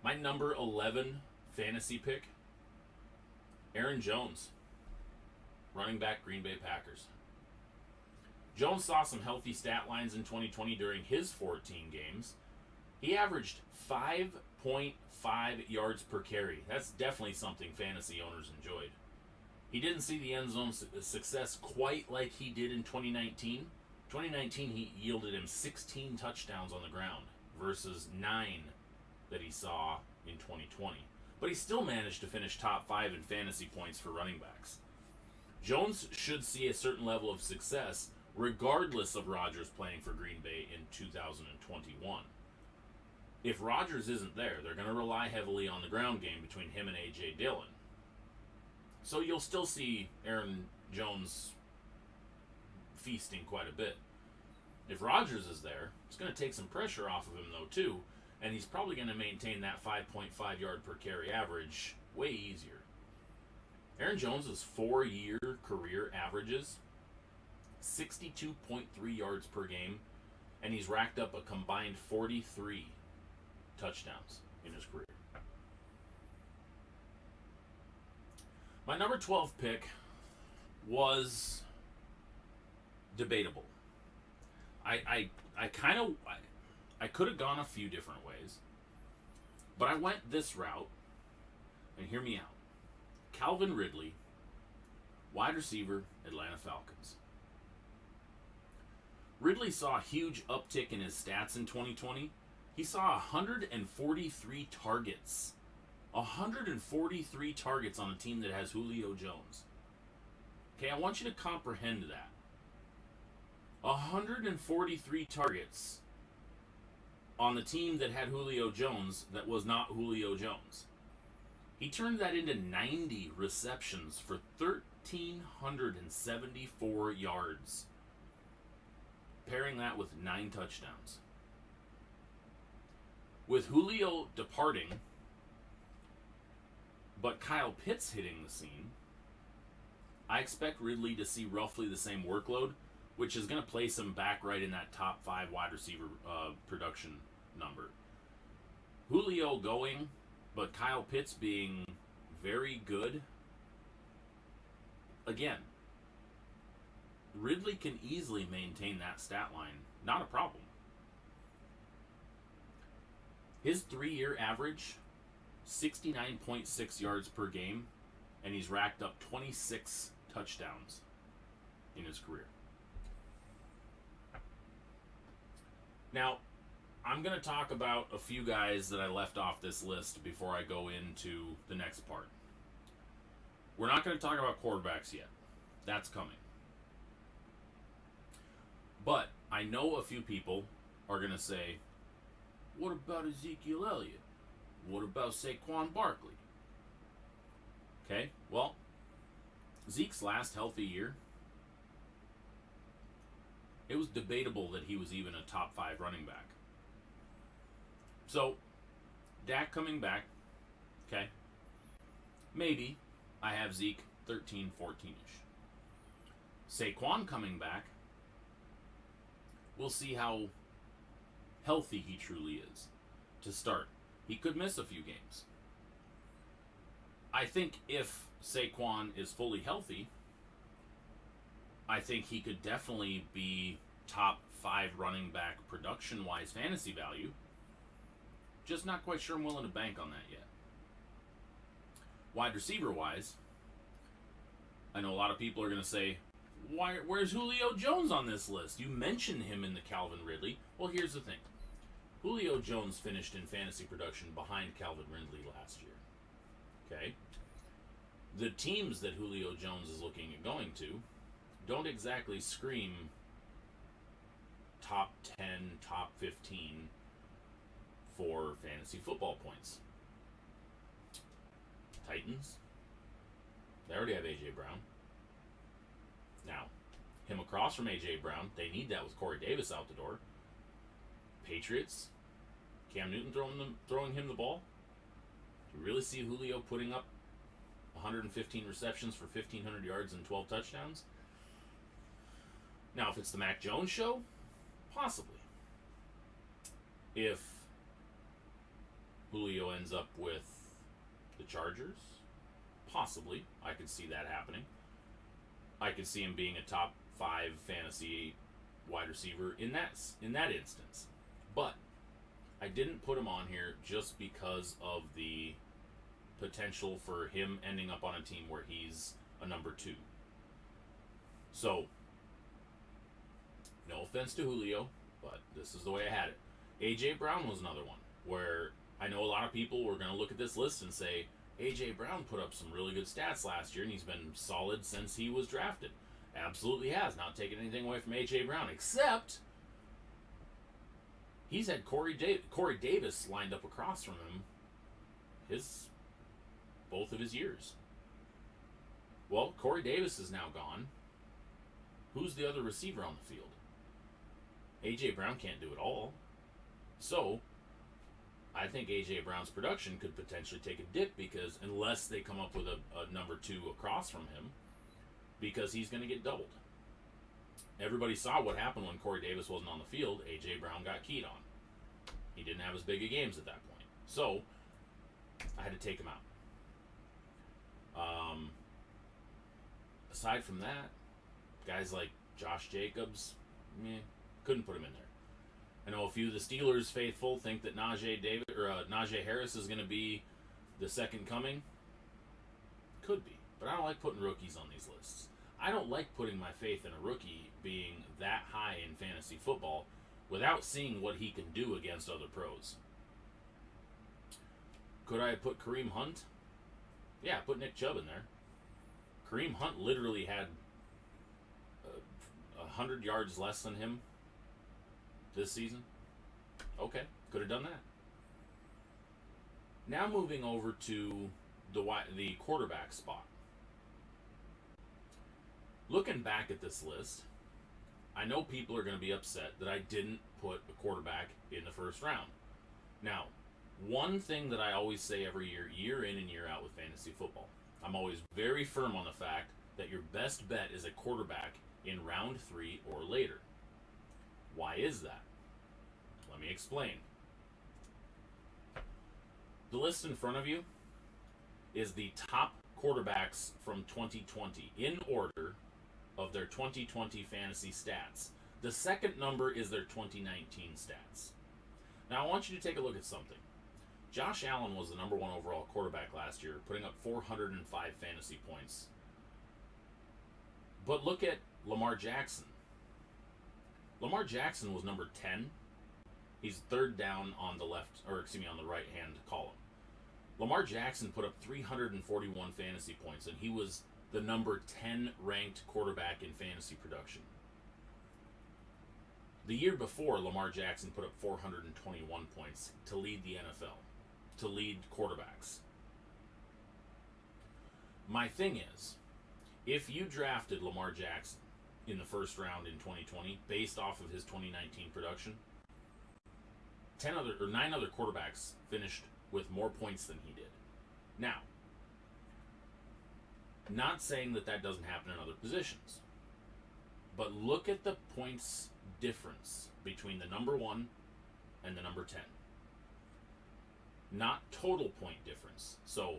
[SPEAKER 1] My number 11 fantasy pick, Aaron Jones, running back, Green Bay Packers. Jones saw some healthy stat lines in 2020 during his 14 games. He averaged 5.5 yards per carry. That's definitely something fantasy owners enjoyed. He didn't see the end zone success quite like he did in 2019. 2019, he yielded him 16 touchdowns on the ground versus 9 that he saw in 2020. But he still managed to finish top 5 in fantasy points for running backs. Jones should see a certain level of success regardless of Rodgers playing for Green Bay in 2021. If Rodgers isn't there, they're going to rely heavily on the ground game between him and A.J. Dillon. So you'll still see Aaron Jones feasting quite a bit. If Rodgers is there, it's going to take some pressure off of him, though, too, and he's probably going to maintain that 5.5 yard per carry average way easier. Aaron Jones' 4-year career averages 62.3 yards per game, and he's racked up a combined 43 touchdowns in his career. My number 12 pick was debatable. I could have gone a few different ways, but I went this route, and hear me out. Calvin Ridley, wide receiver, Atlanta Falcons. Ridley saw a huge uptick in his stats in 2020. He saw 143 targets. 143 targets on a team that has Julio Jones. Okay, I want you to comprehend that. 143 targets on the team that had Julio Jones that was not Julio Jones. He turned that into 90 receptions for 1,374 yards. Pairing that with 9 touchdowns. With Julio departing, but Kyle Pitts hitting the scene, I expect Ridley to see roughly the same workload, which is going to place him back right in that top 5 wide receiver production number. Julio going, but Kyle Pitts being very good. Again, Ridley can easily maintain that stat line. Not a problem. His 3-year average, 69.6 yards per game, and he's racked up 26 touchdowns in his career. Now, I'm going to talk about a few guys that I left off this list before I go into the next part. We're not going to talk about quarterbacks yet. That's coming. But I know a few people are going to say, what about Ezekiel Elliott? What about Saquon Barkley? Okay, well, Zeke's last healthy year, it was debatable that he was even a top 5 running back. So, Dak coming back, okay, maybe I have Zeke 13, 14-ish. Saquon coming back, we'll see how healthy he truly is to start. He could miss a few games. I think if Saquon is fully healthy, I think he could definitely be top 5 running back production-wise fantasy value. Just not quite sure I'm willing to bank on that yet. Wide receiver-wise, I know a lot of people are going to say, where's Julio Jones on this list? You mentioned him in the Calvin Ridley. Well, here's the thing. Julio Jones finished in fantasy production behind Calvin Ridley last year. Okay? The teams that Julio Jones is looking at going to don't exactly scream top 10, top 15 for fantasy football points. Titans, they already have A.J. Brown. Now, him across from A.J. Brown, they need that with Corey Davis out the door. Patriots, Cam Newton throwing him the ball. Do you really see Julio putting up 115 receptions for 1,500 yards and 12 touchdowns? Now, if it's the Mac Jones show, possibly. If Julio ends up with the Chargers, possibly. I could see that happening. I could see him being a top 5 fantasy wide receiver in that instance. But I didn't put him on here just because of the potential for him ending up on a team where he's a number 2. So, no offense to Julio, but this is the way I had it. A.J. Brown was another one where I know a lot of people were going to look at this list and say, A.J. Brown put up some really good stats last year and he's been solid since he was drafted. Absolutely has. Not taking anything away from A.J. Brown, except he's had Corey Davis lined up across from him both of his years. Well, Corey Davis is now gone. Who's the other receiver on the field? A.J. Brown can't do it all. So, I think A.J. Brown's production could potentially take a dip because unless they come up with a number 2 across from him, because he's going to get doubled. Everybody saw what happened when Corey Davis wasn't on the field. A.J. Brown got keyed on. He didn't have as big of games at that point. So, I had to take him out. Aside from that, guys like Josh Jacobs, couldn't put him in there. I know a few of the Steelers faithful think that Najee Harris is going to be the second coming. Could be, but I don't like putting rookies on these lists. I don't like putting my faith in a rookie being that high in fantasy football without seeing what he can do against other pros. Could I have put Kareem Hunt? Yeah, put Nick Chubb in there. Kareem Hunt literally had 100 yards less than him this season. Okay, could have done that. Now moving over to the quarterback spot. Looking back at this list, I know people are going to be upset that I didn't put a quarterback in the first round. Now, one thing that I always say every year, year in and year out with fantasy football, I'm always very firm on the fact that your best bet is a quarterback in round 3 or later. Why is that? Let me explain. The list in front of you is the top quarterbacks from 2020 in order of their 2020 fantasy stats. The second number is their 2019 stats. Now I want you to take a look at something. Josh Allen was the number 1 overall quarterback last year, putting up 405 fantasy points. But look at Lamar Jackson. Lamar Jackson was number 10. He's third down on the on the right-hand column. Lamar Jackson put up 341 fantasy points, and he was the number 10 ranked quarterback in fantasy production. The year before, Lamar Jackson put up 421 points to lead the NFL, to lead quarterbacks. My thing is, if you drafted Lamar Jackson in the first round in 2020 based off of his 2019 production, 9 other quarterbacks finished with more points than he did. Now, not saying that doesn't happen in other positions, but look at the points difference between the number 1 and the number 10. Not total point difference. So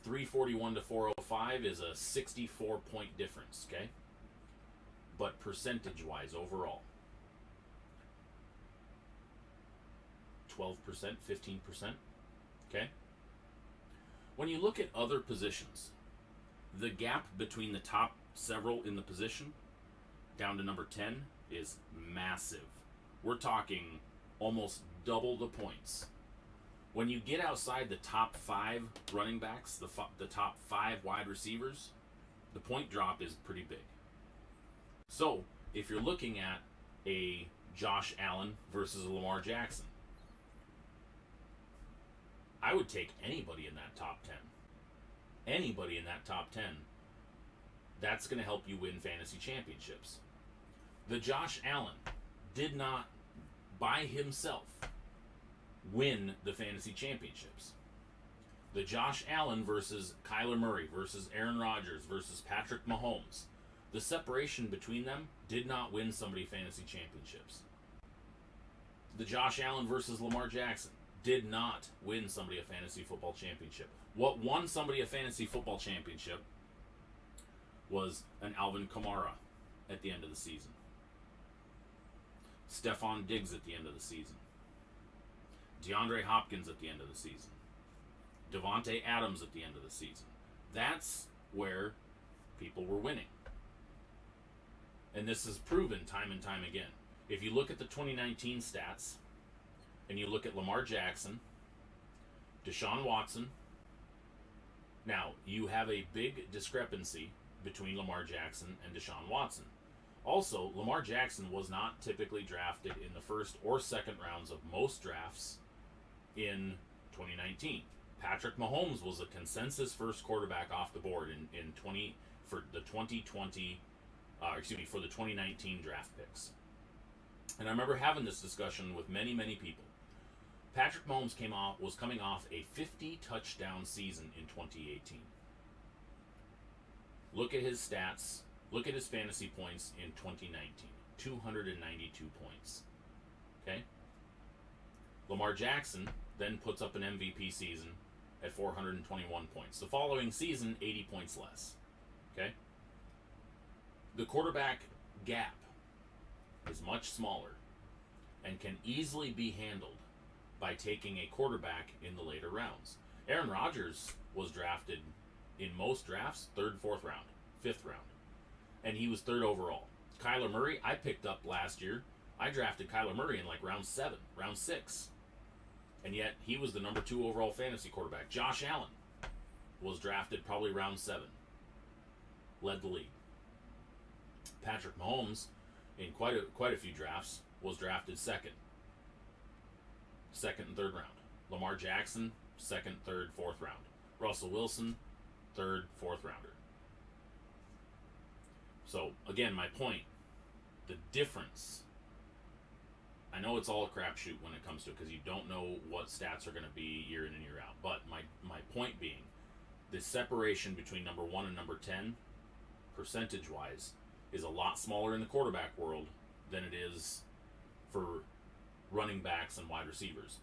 [SPEAKER 1] 341 to 405 is a 64 point difference, okay? But percentage-wise overall, 12%, 15%, okay? When you look at other positions, the gap between the top several in the position down to number 10 is massive. We're talking almost double the points. When you get outside the top 5 running backs, the top 5 wide receivers, the point drop is pretty big. So, if you're looking at a Josh Allen versus a Lamar Jackson, I would take anybody in that top 10. Anybody in that top 10 That's going to help you win fantasy championships. The Josh Allen did not, by himself, win the fantasy championships. The Josh Allen versus Kyler Murray versus Aaron Rodgers versus Patrick Mahomes, the separation between them did not win somebody fantasy championships. The Josh Allen versus Lamar Jackson did not win somebody a fantasy football championship. What won somebody a fantasy football championship was an Alvin Kamara at the end of the season. Stephon Diggs at the end of the season. DeAndre Hopkins at the end of the season. Devontae Adams at the end of the season. That's where people were winning. And this is proven time and time again. If you look at the 2019 stats, and you look at Lamar Jackson, Deshaun Watson, now you have a big discrepancy between Lamar Jackson and Deshaun Watson. Also, Lamar Jackson was not typically drafted in the first or second rounds of most drafts in 2019. Patrick Mahomes was a consensus first quarterback off the board for the 2019 draft picks. And I remember having this discussion with many, many people. Patrick Mahomes was coming off a 50 touchdown season in 2018. Look at his stats. Look at his fantasy points in 2019. 292 points. Okay? Lamar Jackson then puts up an MVP season at 421 points. The following season, 80 points less. Okay? The quarterback gap is much smaller and can easily be handled by taking a quarterback in the later rounds. Aaron Rodgers was drafted in most drafts, 3rd, 4th round, 5th round. And he was 3rd overall. Kyler Murray, I picked up last year. I drafted Kyler Murray in like round 7, round 6. And yet, he was the number 2 overall fantasy quarterback. Josh Allen was drafted probably round 7. Led the league. Patrick Mahomes, in quite a few drafts, was drafted 2nd and 3rd round. Lamar Jackson, 2nd, 3rd, 4th round. Russell Wilson, 3rd, 4th rounder. So, again, my point, the difference, I know it's all a crapshoot when it comes to it because you don't know what stats are going to be year in and year out. But my point being, the separation between number 1 and number 10, percentage-wise, is a lot smaller in the quarterback world than it is for running backs and wide receivers.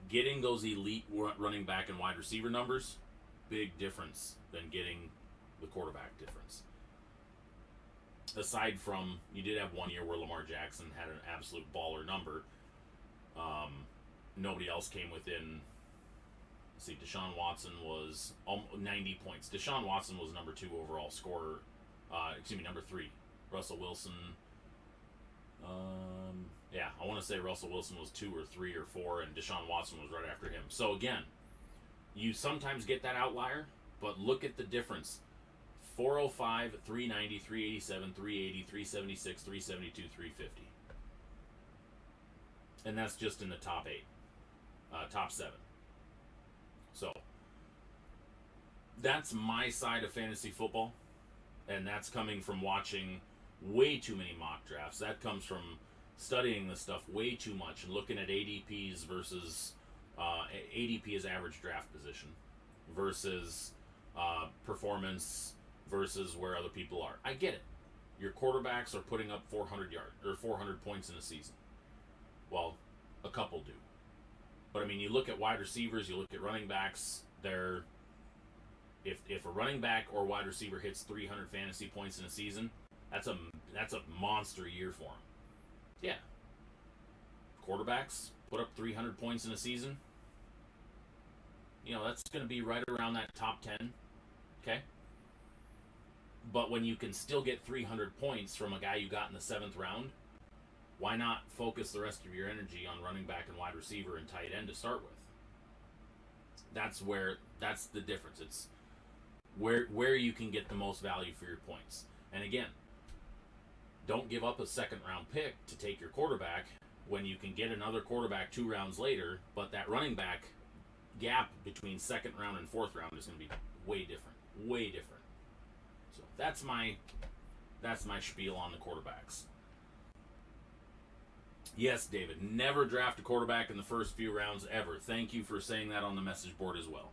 [SPEAKER 1] Getting those elite running back and wide receiver numbers, big difference than getting the quarterback difference. Aside from, you did have one year where Lamar Jackson had an absolute baller number. Nobody else came within. Let's see, Deshaun Watson was 90 points. Deshaun Watson was number 2 overall scorer. Number 3. Russell Wilson. I want to say Russell Wilson was 2 or 3 or 4, and Deshaun Watson was right after him. So again, you sometimes get that outlier, but look at the difference. 405, 390, 387, 380, 376, 372, 350. And that's just in the top 8. Top 7. So, that's my side of fantasy football. And that's coming from watching way too many mock drafts. That comes from studying this stuff way too much and looking at ADPs versus ADP as average draft position versus performance versus where other people are. I get it. Your quarterbacks are putting up 400 yards or 400 points in a season. Well, a couple do. But I mean, you look at wide receivers, you look at running backs, they're if a running back or wide receiver hits 300 fantasy points in a season, that's a monster year for him. Yeah. Quarterbacks put up 300 points in a season. That's going to be right around that top 10. Okay? But when you can still get 300 points from a guy you got in the 7th round, why not focus the rest of your energy on running back and wide receiver and tight end to start with? That's the difference. It's where you can get the most value for your points. And again, don't give up a 2nd round pick to take your quarterback when you can get another quarterback 2 rounds later, but that running back gap between 2nd round and 4th round is going to be way different. Way different. So that's my spiel on the quarterbacks. Yes, David, never draft a quarterback in the first few rounds ever. Thank you for saying that on the message board as well.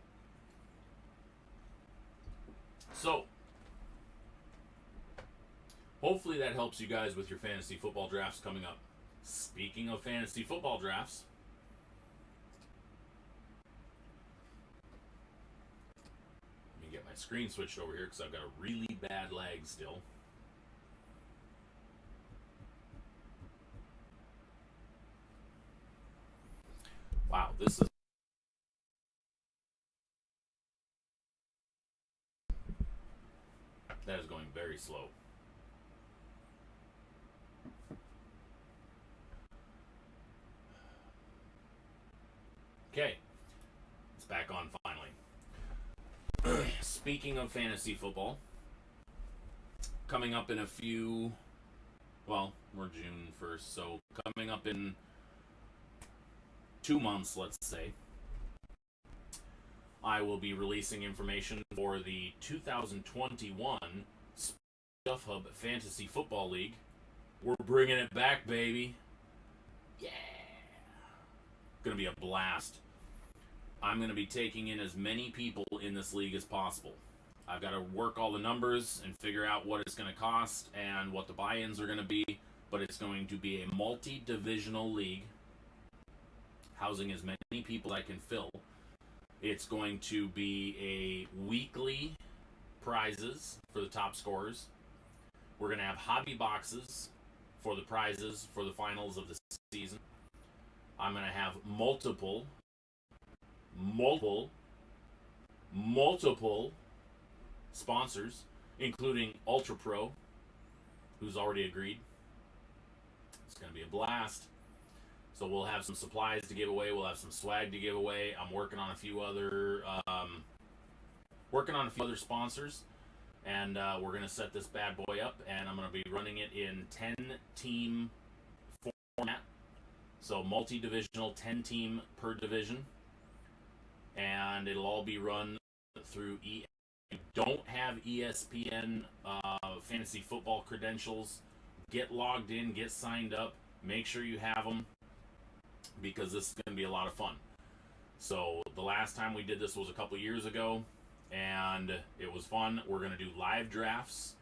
[SPEAKER 1] So, hopefully that helps you guys with your fantasy football drafts coming up. Speaking of fantasy football drafts, let me get my screen switched over here because I've got a really bad lag still. Wow, this is that is going very slow. Okay, it's back on finally. Speaking of fantasy football, coming up in a few, well, we're June 1st, so coming up in 2 months, let's say, I will be releasing information for the 2021 Stuff Hub Fantasy Football League. We're bringing it back, baby. Yeah. Gonna be a blast. I'm gonna be taking in as many people in this league as possible. I've got to work all the numbers and figure out what it's going to cost and what the buy-ins are going to be, but it's going to be a multi-divisional league housing as many people as I can fill. It's going to be a weekly prizes for the top scorers. We're going to have hobby boxes for the prizes for the finals of the season. I'm going to have multiple sponsors, including Ultra Pro, who's already agreed. It's going to be a blast. So we'll have some supplies to give away. We'll have some swag to give away. I'm working on a few other sponsors, and we're going to set this bad boy up. And I'm going to be running it in 10-team format, so multi-divisional, 10-team per division, and it'll all be run through If you don't have ESPN fantasy football credentials, get logged in, get signed up, make sure you have them, because this is going to be a lot of fun. So the last time we did this was a couple years ago, and it was fun. We're going to do live drafts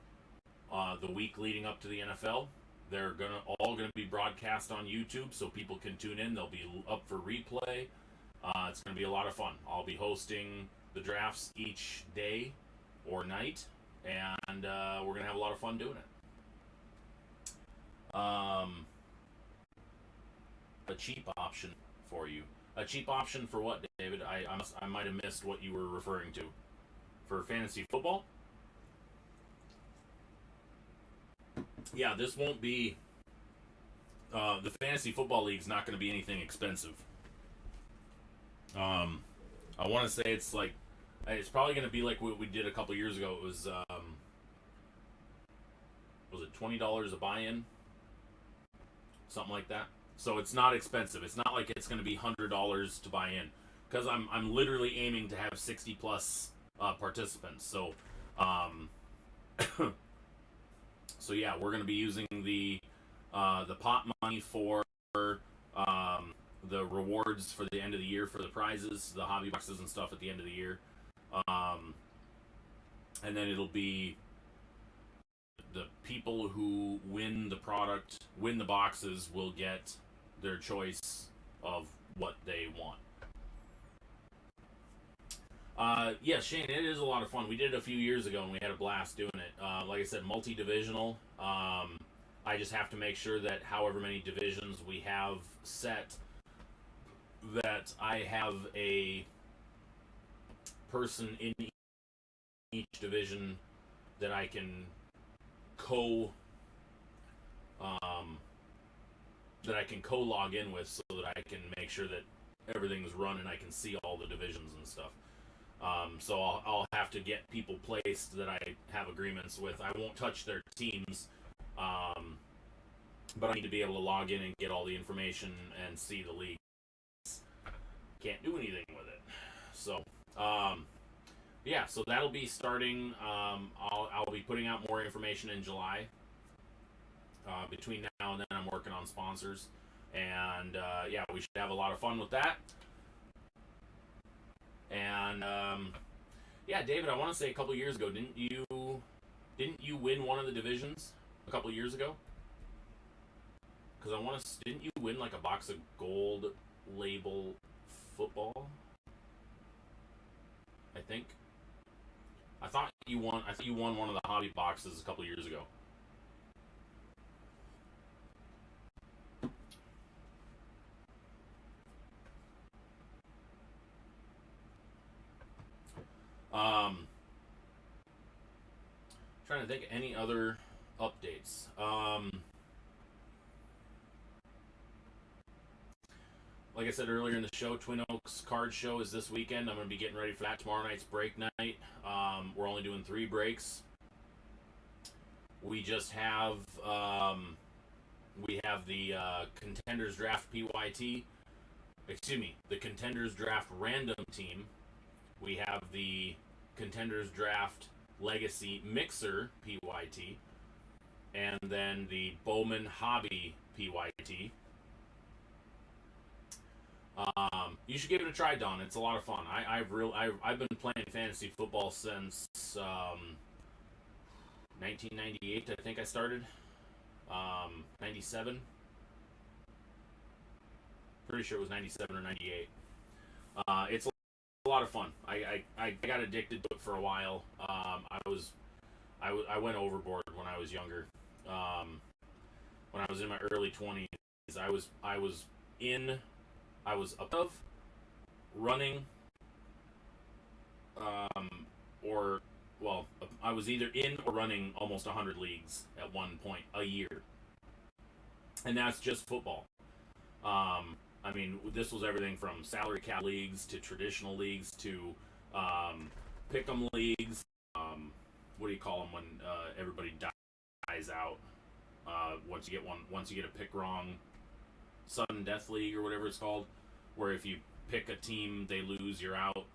[SPEAKER 1] the week leading up to the NFL. They're all going to be broadcast on YouTube, so people can tune in. They'll be up for replay. It's going to be a lot of fun. I'll be hosting the drafts each day or night, and we're going to have a lot of fun doing it. A cheap option for you. A cheap option for what, David? I might have missed what you were referring to. For fantasy football? Yeah, this won't be... the fantasy football league's not going to be anything expensive. I want to say it's probably going to be like what we did a couple years ago. It was it $20 a buy-in? Something like that. So it's not expensive. It's not like it's going to be $100 to buy in, because I'm literally aiming to have 60 plus participants. So, so yeah, we're going to be using the pot money for the rewards for the end of the year for the prizes, the hobby boxes and stuff at the end of the year, and then it'll be the people who win the boxes will get their choice of what they want. Yeah, Shane, it is a lot of fun. We did it a few years ago and we had a blast doing it. Like I said, multi-divisional. I just have to make sure that however many divisions we have set, that I have a person in each division that I can log in with, so that I can make sure that everything's run and I can see all the divisions and stuff. So I'll have to get people placed that I have agreements with. I won't touch their teams, but I need to be able to log in and get all the information and see the league. Can't do anything with it. So, yeah, so that'll be starting. I'll be putting out more information in July. Between now and then, I'm working on sponsors, and yeah, we should have a lot of fun with that. And yeah, David, I want to say a couple years ago, didn't you win one of the divisions a couple years ago? Because didn't you win like a box of gold label football? I think. I thought you won. I thought you won one of the hobby boxes a couple years ago. Um, Trying to think of any other updates. Like I said earlier in the show, Twin Oaks Card Show is this weekend. I'm going to be getting ready for that. Tomorrow night's break night. We're only doing 3 breaks. We just have the Contenders Draft PYT. Excuse me, the Contenders Draft Random Team. We have the Contenders Draft Legacy Mixer PYT. And then the Bowman Hobby PYT. You should give it a try, Don. It's a lot of fun. I've been playing fantasy football since 1998. I think I started 97. Pretty sure it was 97 or 98. It's a lot of fun. I got addicted to it for a while. I went overboard when I was younger. When I was in my early 20s, I was above running, or well, I was either in or running almost 100 leagues at one point a year, and that's just football. I mean, this was everything from salary cap leagues to traditional leagues to pick'em leagues. What do you call them when everybody dies out? Once you get a pick wrong, sudden death league or whatever it's called, where if you pick a team, they lose, you're out.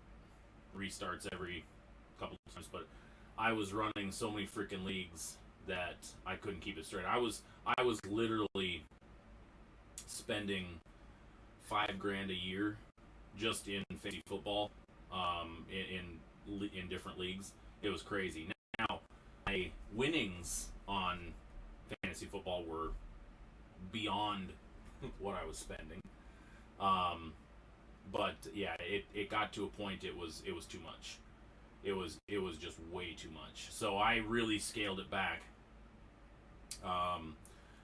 [SPEAKER 1] Restarts every couple of times. But I was running so many freaking leagues that I couldn't keep it straight. I was literally spending $5,000 a year just in fantasy football, in different leagues. It was crazy. Now my winnings on fantasy football were beyond what I was spending. But yeah, it got to a point it was too much. It was just way too much. So I really scaled it back.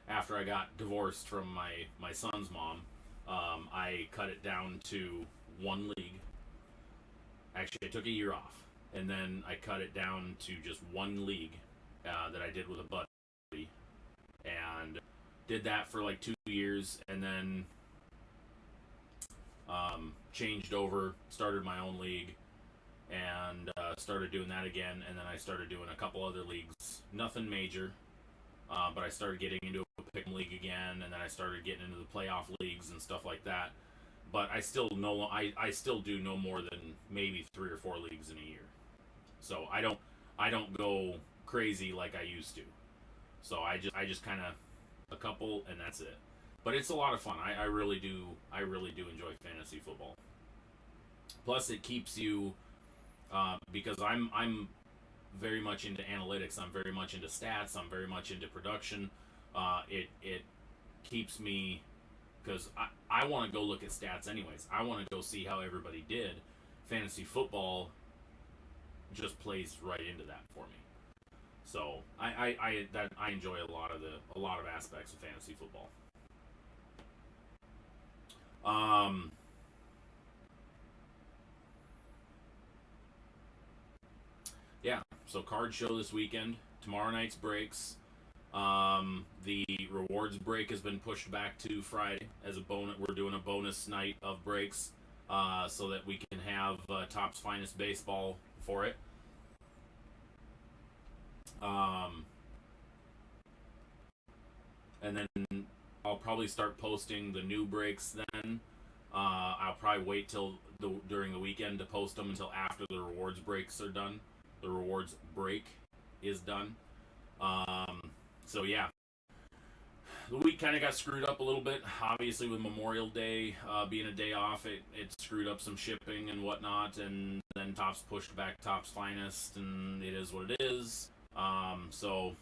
[SPEAKER 1] After I got divorced from my son's mom, I cut it down to 1 league. Actually, I took a year off, and then I cut it down to just 1 league that I did with a buddy, and did that for like 2 years, and then changed over, started my own league, and started doing that again, and then I started doing a couple other leagues. Nothing major, but I started getting into a pick league again, and then I started getting into the playoff leagues and stuff like that. But I still do no more than maybe 3 or 4 leagues in a year. So I don't go crazy like I used to. So I just kind of a couple, and that's it. But it's a lot of fun. I really do enjoy fantasy football. Plus, it keeps you because I'm very much into analytics. I'm very much into stats. I'm very much into production. It keeps me, because I want to go look at stats anyways. I want to go see how everybody did. Fantasy football just plays right into that for me. So I enjoy a lot of aspects of fantasy football. Yeah, so card show this weekend. Tomorrow night's breaks. The rewards break has been pushed back to Friday as a bonus. We're doing a bonus night of breaks, so that we can have Top's Finest Baseball for it. And then I'll probably start posting the new breaks then. I'll probably wait till during the weekend to post them until after the rewards breaks are done. The rewards break is done. So yeah, the week kind of got screwed up a little bit. Obviously, with Memorial Day being a day off, it screwed up some shipping and whatnot. And then Topps pushed back Topps Finest, and it is what it is. So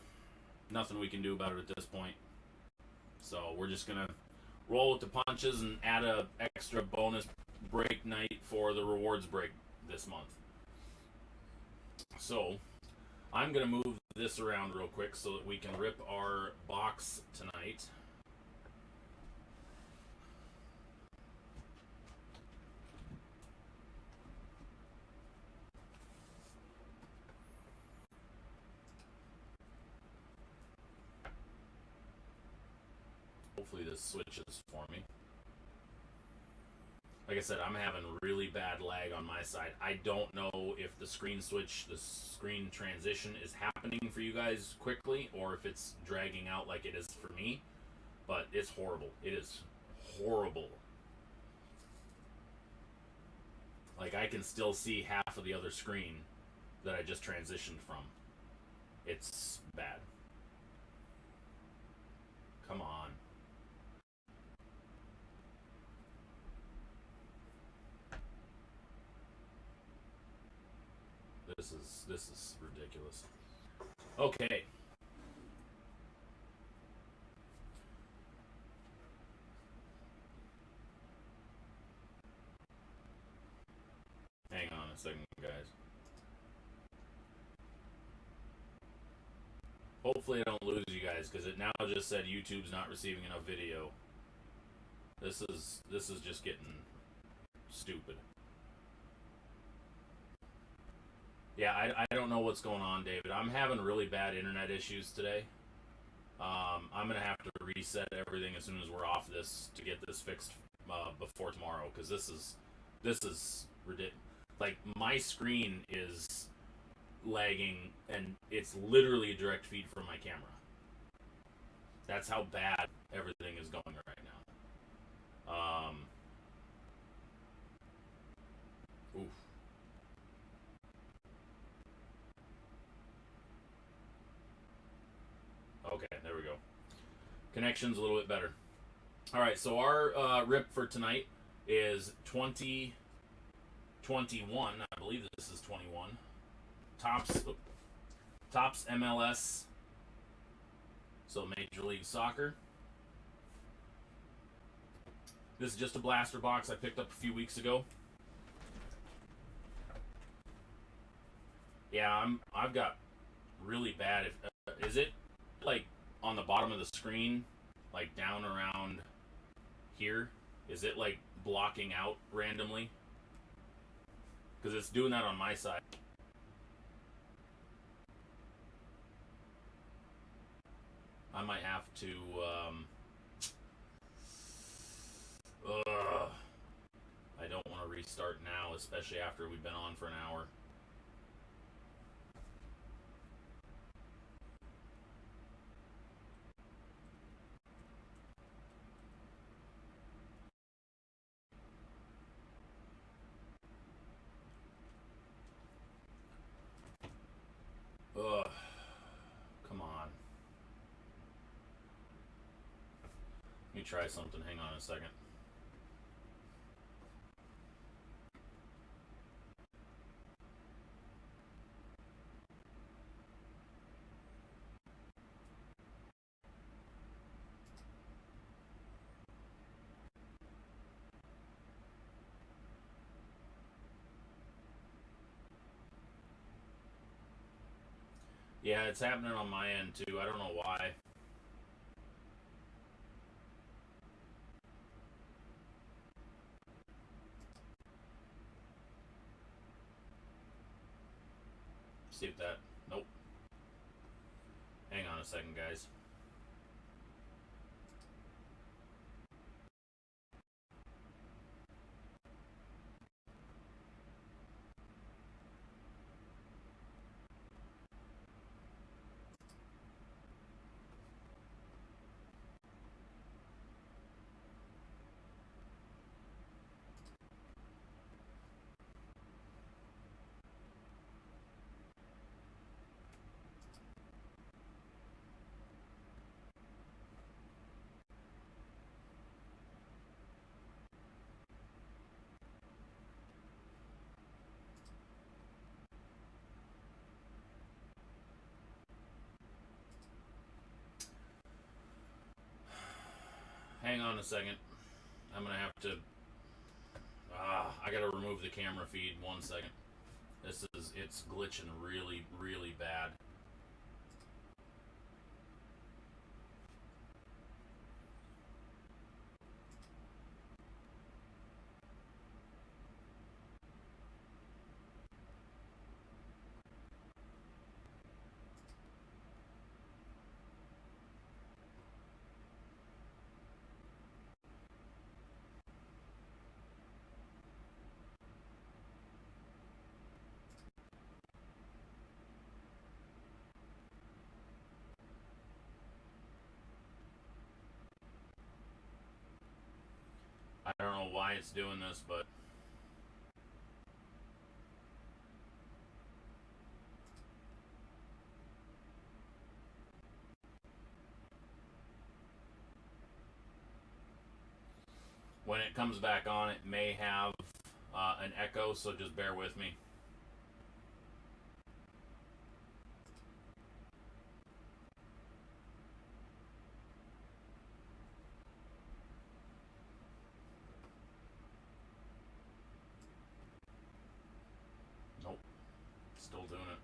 [SPEAKER 1] nothing we can do about it at this point. So we're just gonna roll with the punches and add a extra bonus break night for the rewards break this month. So I'm gonna move this around real quick so that we can rip our box tonight. Hopefully this switches for me. Like I said, I'm having really bad lag on my side. I don't know if the screen switch, the screen transition is happening for you guys quickly or if it's dragging out like it is for me. But it's horrible. It is horrible. Like I can still see half of the other screen that I just transitioned from. It's bad. Come on. This is ridiculous. Okay. Hang on a second, guys. Hopefully I don't lose you guys because it now just said YouTube's not receiving enough video. This is just getting stupid. Yeah, I don't know what's going on, David. I'm having really bad internet issues today. I'm gonna have to reset everything as soon as we're off this to get this fixed before tomorrow because this is ridiculous. Like my screen is lagging and it's literally a direct feed from my camera. That's how bad everything is going right now. Oof. Okay, there we go. Connection's a little bit better. All right, so our rip for tonight is 2021. I believe this is 21. Topps MLS. So Major League Soccer. This is just a blaster box I picked up a few weeks ago. Yeah, I've got really bad. Is it like on the bottom of the screen, like down around here? Is it like blocking out randomly? Because it's doing that on my side. I might have to. I don't want to restart now, especially after we've been on for an hour. Ugh. Come on. Let me try something. Hang on a second. Yeah, it's happening on my end too. I don't know why. See if that. Nope. Hang on a second, guys. hang on a second. I'm gonna have to. I gotta remove the camera feed. 1 second. It's glitching really, really bad. I don't know why it's doing this, but when it comes back on, it may have an echo, so just bear with me. Nope, still doing it.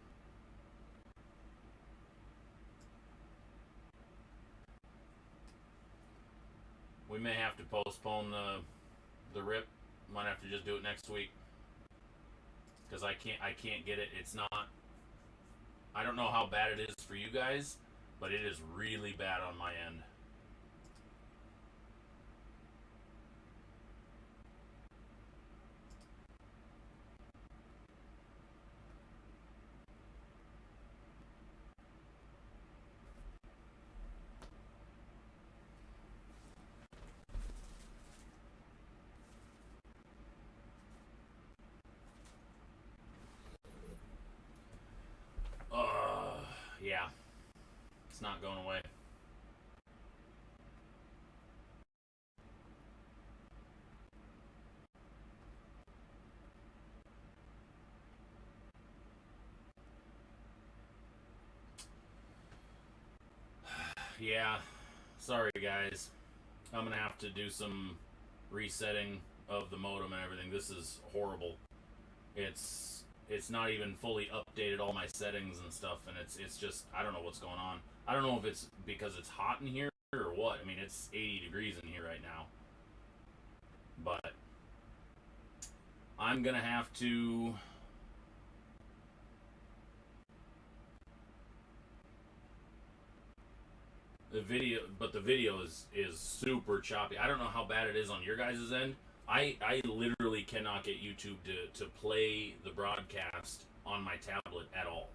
[SPEAKER 1] We may have to postpone the rip. Might have to just do it next week because I can't get it. It's not. I don't know how bad it is for you guys, but it is really bad on my end. Yeah, it's not going away. Yeah, sorry guys. I'm gonna have to do some resetting of the modem and everything. This is horrible. It's not even fully updated all my settings and stuff, and it's just I don't know what's going on. I don't know if it's because it's hot in here or what. I mean, it's 80 degrees in here right now, but I'm gonna have to. The video is super choppy. I don't know how bad it is on your guys' end. I literally cannot get YouTube to play the broadcast on my tablet at all.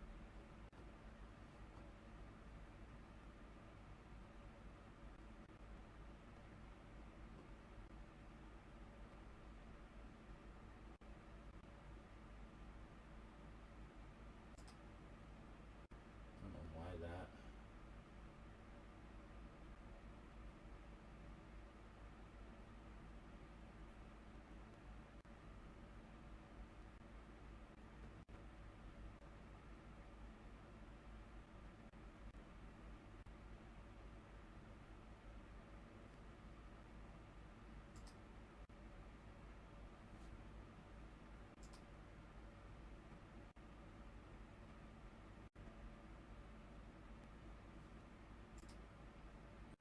[SPEAKER 1] I don't know why that.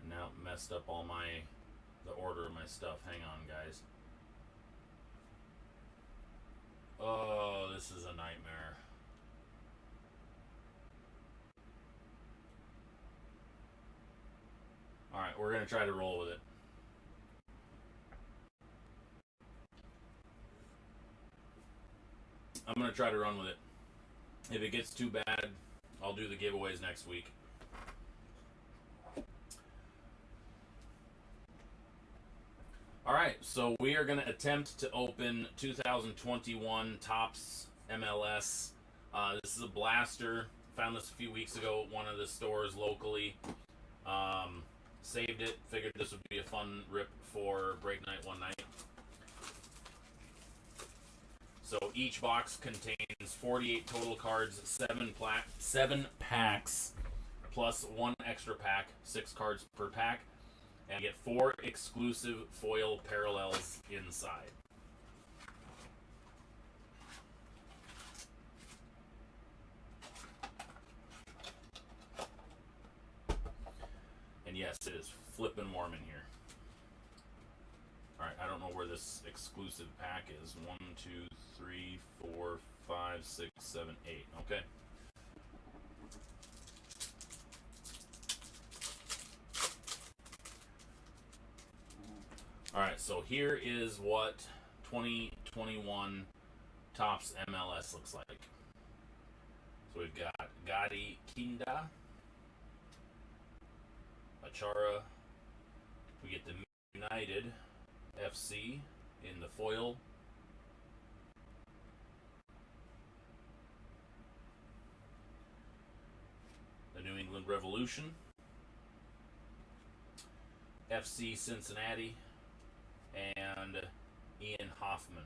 [SPEAKER 1] Now it messed up all the order of my stuff. Hang on, guys. Oh, this is a nightmare. Alright, we're gonna try to roll with it. I'm gonna try to run with it. If it gets too bad, I'll do the giveaways next week. Alright, so we are going to attempt to open 2021 Topps MLS. This is a blaster. Found this a few weeks ago at one of the stores locally. Saved it. Figured this would be a fun rip for break night one night. So each box contains 48 total cards, 7 packs, plus 1 extra pack, 6 cards per pack. And you get 4 exclusive foil parallels inside. And yes, it is flippin' warm in here. Alright, I don't know where this exclusive pack is. 1, 2, 3, 4, 5, 6, 7, 8. Okay. Alright, so here is what 2021 Topps MLS looks like. So we've got Gadi Kinda, Achara. We get the United FC in the foil. The New England Revolution. FC Cincinnati. And Ian Hoffman.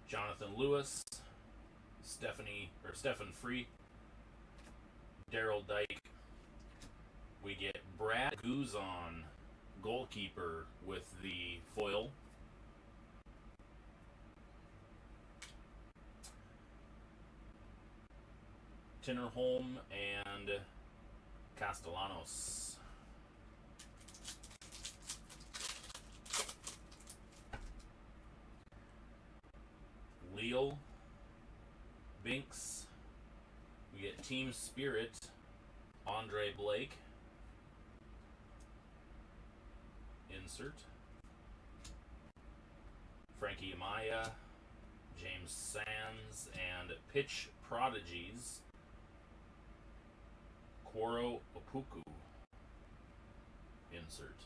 [SPEAKER 1] Jonathan Lewis, Stephen Free, Daryl Dyke. We get Brad Guzan, goalkeeper, with the foil. Tinnerholm and Castellanos. Leal, Binks. We get Team Spirit, Andre Blake. Insert. Frankie Amaya, James Sands, and Pitch Prodigies, Kwaro Opoku. Insert.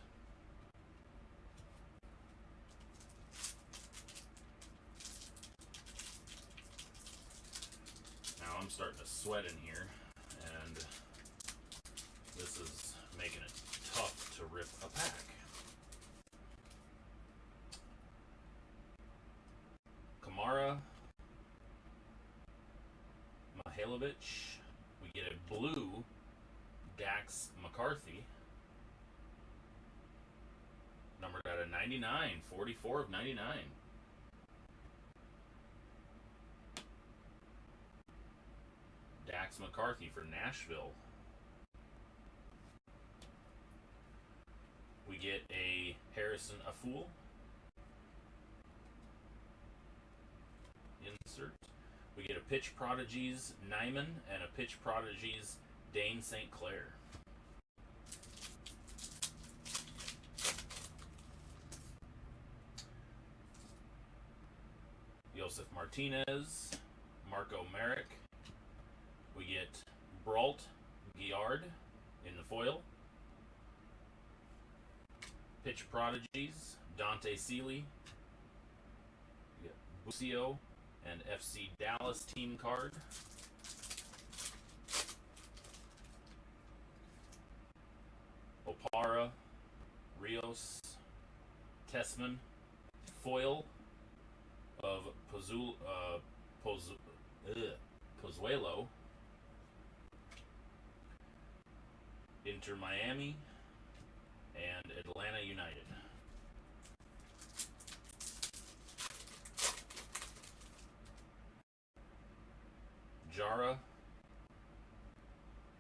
[SPEAKER 1] Now I'm starting to sweat in here, and this is making it tough to rip a pack. Kamara, Mihailovic. We get a blue Dax McCarthy, numbered out of 99, 44 of 99. Dax McCarthy for Nashville. We get a Harrison Afoul. Insert. We get a Pitch Prodigies Nyman and a Pitch Prodigies Dane St. Clair. Josef Martinez, Marco Merrick. We get Brault Guillard in the foil. Pitch Prodigies, Dante Seeley. We get Busio and FC Dallas team card. Opara, Rios, Tessman, foil of Pozuelo, Inter Miami, and Atlanta United. Jara,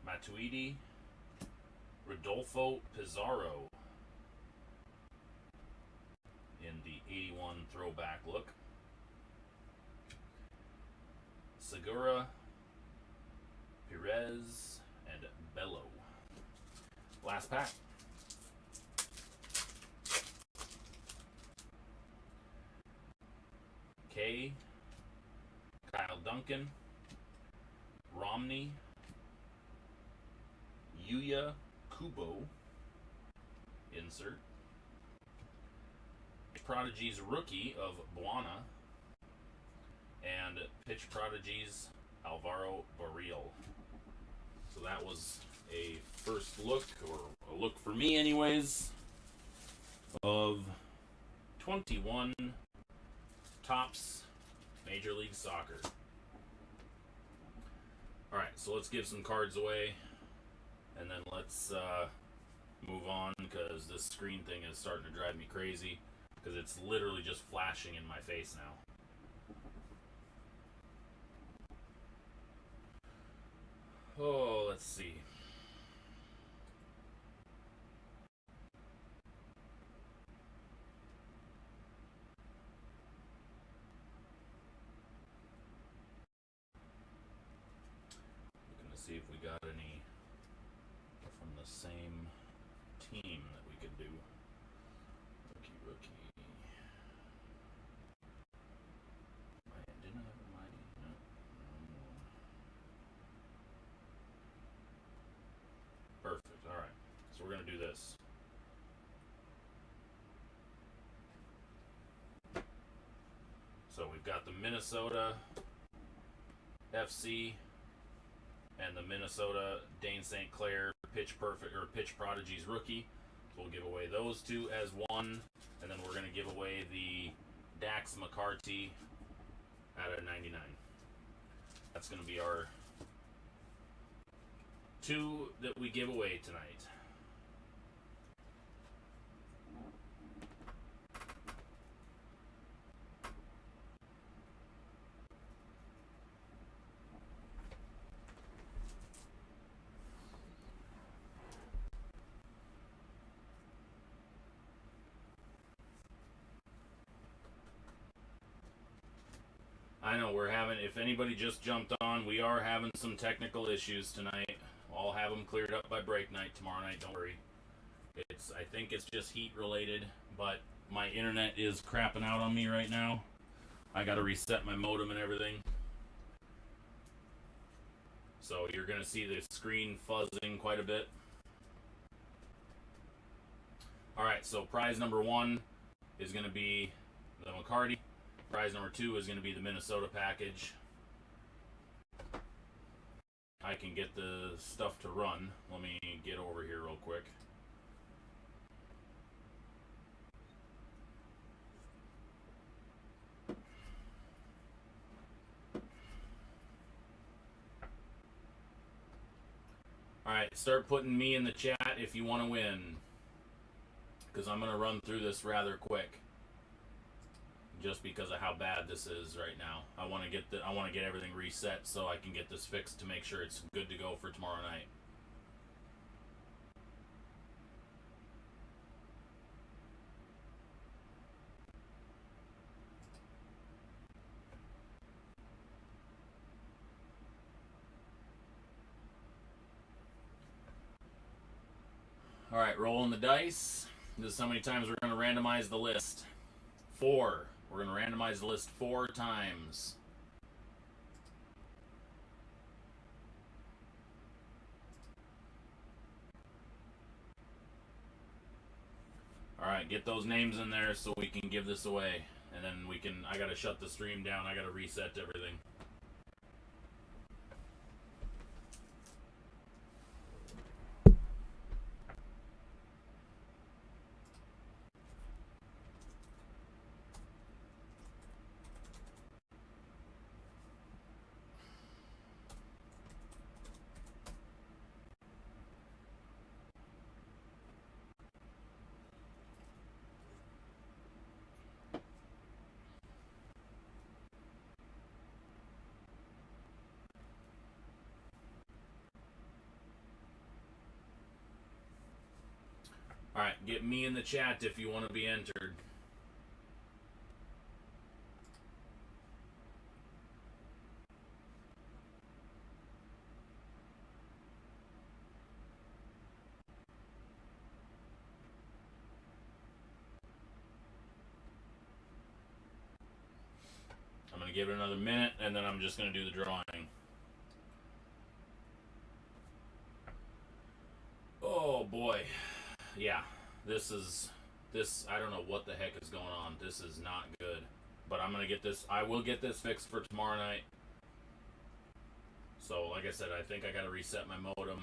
[SPEAKER 1] Matuidi, Rodolfo Pizarro in the 81 throwback look. Segura, Perez, and Bello. Last pack. K, Kyle Duncan, Romney, Yuya Kubo. Insert. Prodigies rookie of Buana. And Pitch Prodigies Alvaro Barrial. So that was a first look, or a look for me anyways, of 21 Topps Major League Soccer. Alright, so let's give some cards away. And then let's move on, because this screen thing is starting to drive me crazy. Because it's literally just flashing in my face now. Oh, let's see. Looking to see if we got any from the same team that we could do. Rookie. Didn't I have a mighty? No. Perfect. All right. So we're going to do this. So we've got the Minnesota FC and the Minnesota Dane St. Clair Pitch Prodigies rookie. So we'll give away those two as one, and then we're going to give away the Dax McCarty out of 99. That's going to be our two that we give away tonight. I know we're having, if anybody just jumped on, we are having some technical issues tonight. I'll have them cleared up by break night tomorrow night, don't worry. I think it's just heat related, but my internet is crapping out on me right now. I gotta reset my modem and everything. So you're gonna see the screen fuzzing quite a bit. Alright, so prize number 1 is gonna be the McCarty. Prize number 2 is going to be the Minnesota package. I can get the stuff to run. Let me get over here real quick. Alright, start putting me in the chat if you want to win. Because I'm going to run through this rather quick. Just because of how bad this is right now. I want to get everything reset so I can get this fixed to make sure it's good to go for tomorrow night. Alright, rolling the dice. This is how many times we're going to randomize the list. 4. We're going to randomize the list 4 times. Alright, get those names in there so we can give this away. And then I got to shut the stream down. I got to reset everything. Alright, get me in the chat if you want to be entered. I'm going to give it another minute, and then I'm just going to do the drawing. Oh boy. Yeah, this, I don't know what the heck is going on. This is not good. But I'm going to get this, I will get this fixed for tomorrow night. So, like I said, I think I got to reset my modem,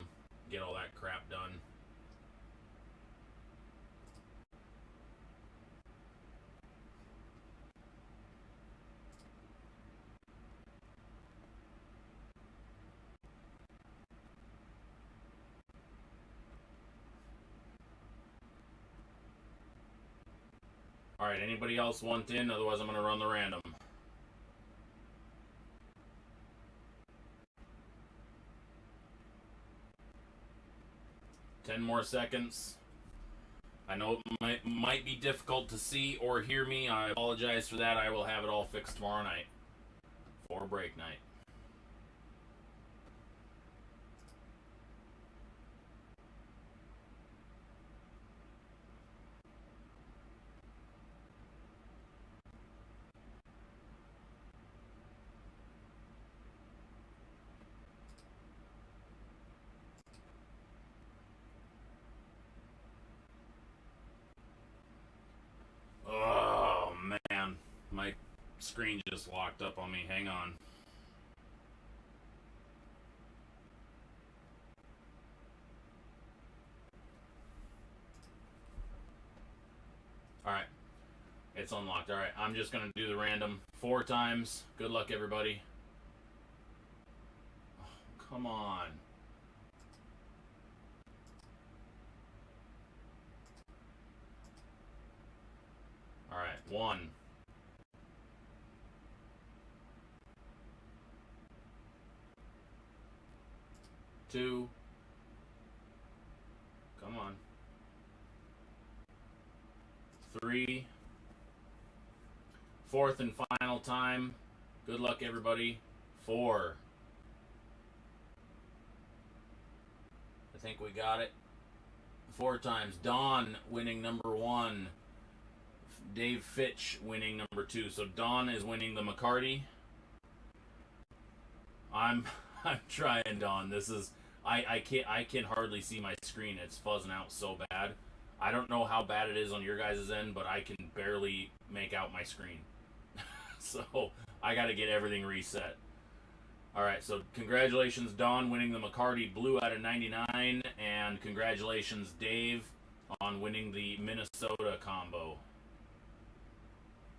[SPEAKER 1] get all that crap done. Alright, anybody else want in? Otherwise I'm going to run the random. Ten more seconds. I know it might be difficult to see or hear me. I apologize for that. I will have it all fixed tomorrow night for break night. Oh, man. My screen just locked up on me. Hang on. Alright. It's unlocked. Alright, I'm just going to do the random 4 times. Good luck, everybody. Oh, come on. Alright, 1. 2. Come on. 3. 4th and final time. Good luck, everybody. 4. I think we got it. 4 times. Don winning number 1. Dave Fitch winning number 2. So Don is winning the McCarty. I'm trying, Don. This is I can hardly see my screen. It's fuzzing out so bad. I don't know how bad it is on your guys' end, but I can barely make out my screen. So I got to get everything reset. All right, so congratulations, Don, winning the McCarty Blue out of 99, and congratulations, Dave, on winning the Minnesota combo.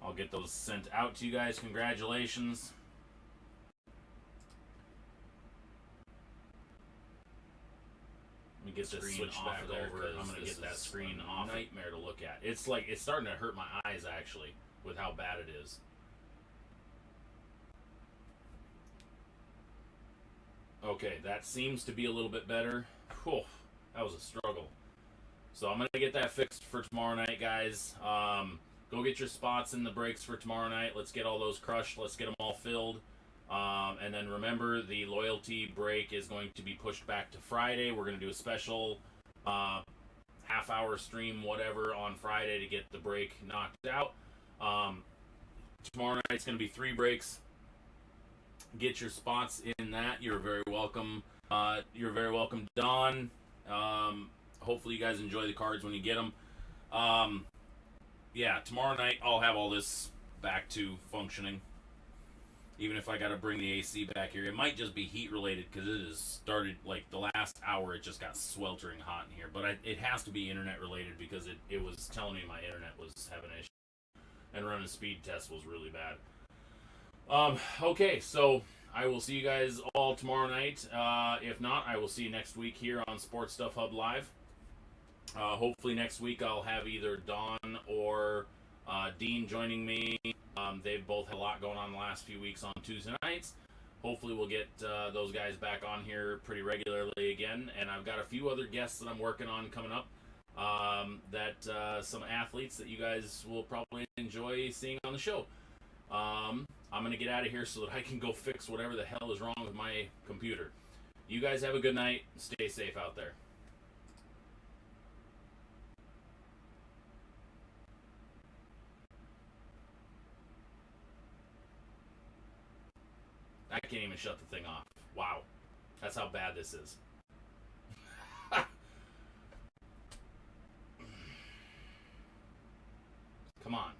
[SPEAKER 1] I'll get those sent out to you guys. Congratulations. Let me get this switch back over. I'm going to get that screen off. Nightmare to look at. It's like, it's starting to hurt my eyes, actually, with how bad it is. Okay, that seems to be a little bit better. Whew, that was a struggle. So I'm going to get that fixed for tomorrow night, guys. Go get your spots in the breaks for tomorrow night. Let's get all those crushed. Let's get them all filled. And then remember, the loyalty break is going to be pushed back to Friday. We're going to do a special half-hour stream, whatever, on Friday to get the break knocked out. Tomorrow night's going to be 3 breaks. Get your spots in that. You're very welcome. You're very welcome, Don. Hopefully you guys enjoy the cards when you get them. Yeah, tomorrow night I'll have all this back to functioning. Even if I got to bring the AC back here. It might just be heat related because it has started, like, the last hour it just got sweltering hot in here. But it has to be internet related because it was telling me my internet was having an issue. And running a speed test was really bad. Okay, so I will see you guys all tomorrow night. If not, I will see you next week here on Sports Stuff Hub Live. Hopefully next week I'll have either Dawn or Dean joining me. They've both had a lot going on the last few weeks on Tuesday nights. Hopefully we'll get those guys back on here pretty regularly again. And I've got a few other guests that I'm working on coming up. Some athletes that you guys will probably enjoy seeing on the show. I'm going to get out of here so that I can go fix whatever the hell is wrong with my computer. You guys have a good night. Stay safe out there. I can't even shut the thing off. Wow. That's how bad this is. Come on.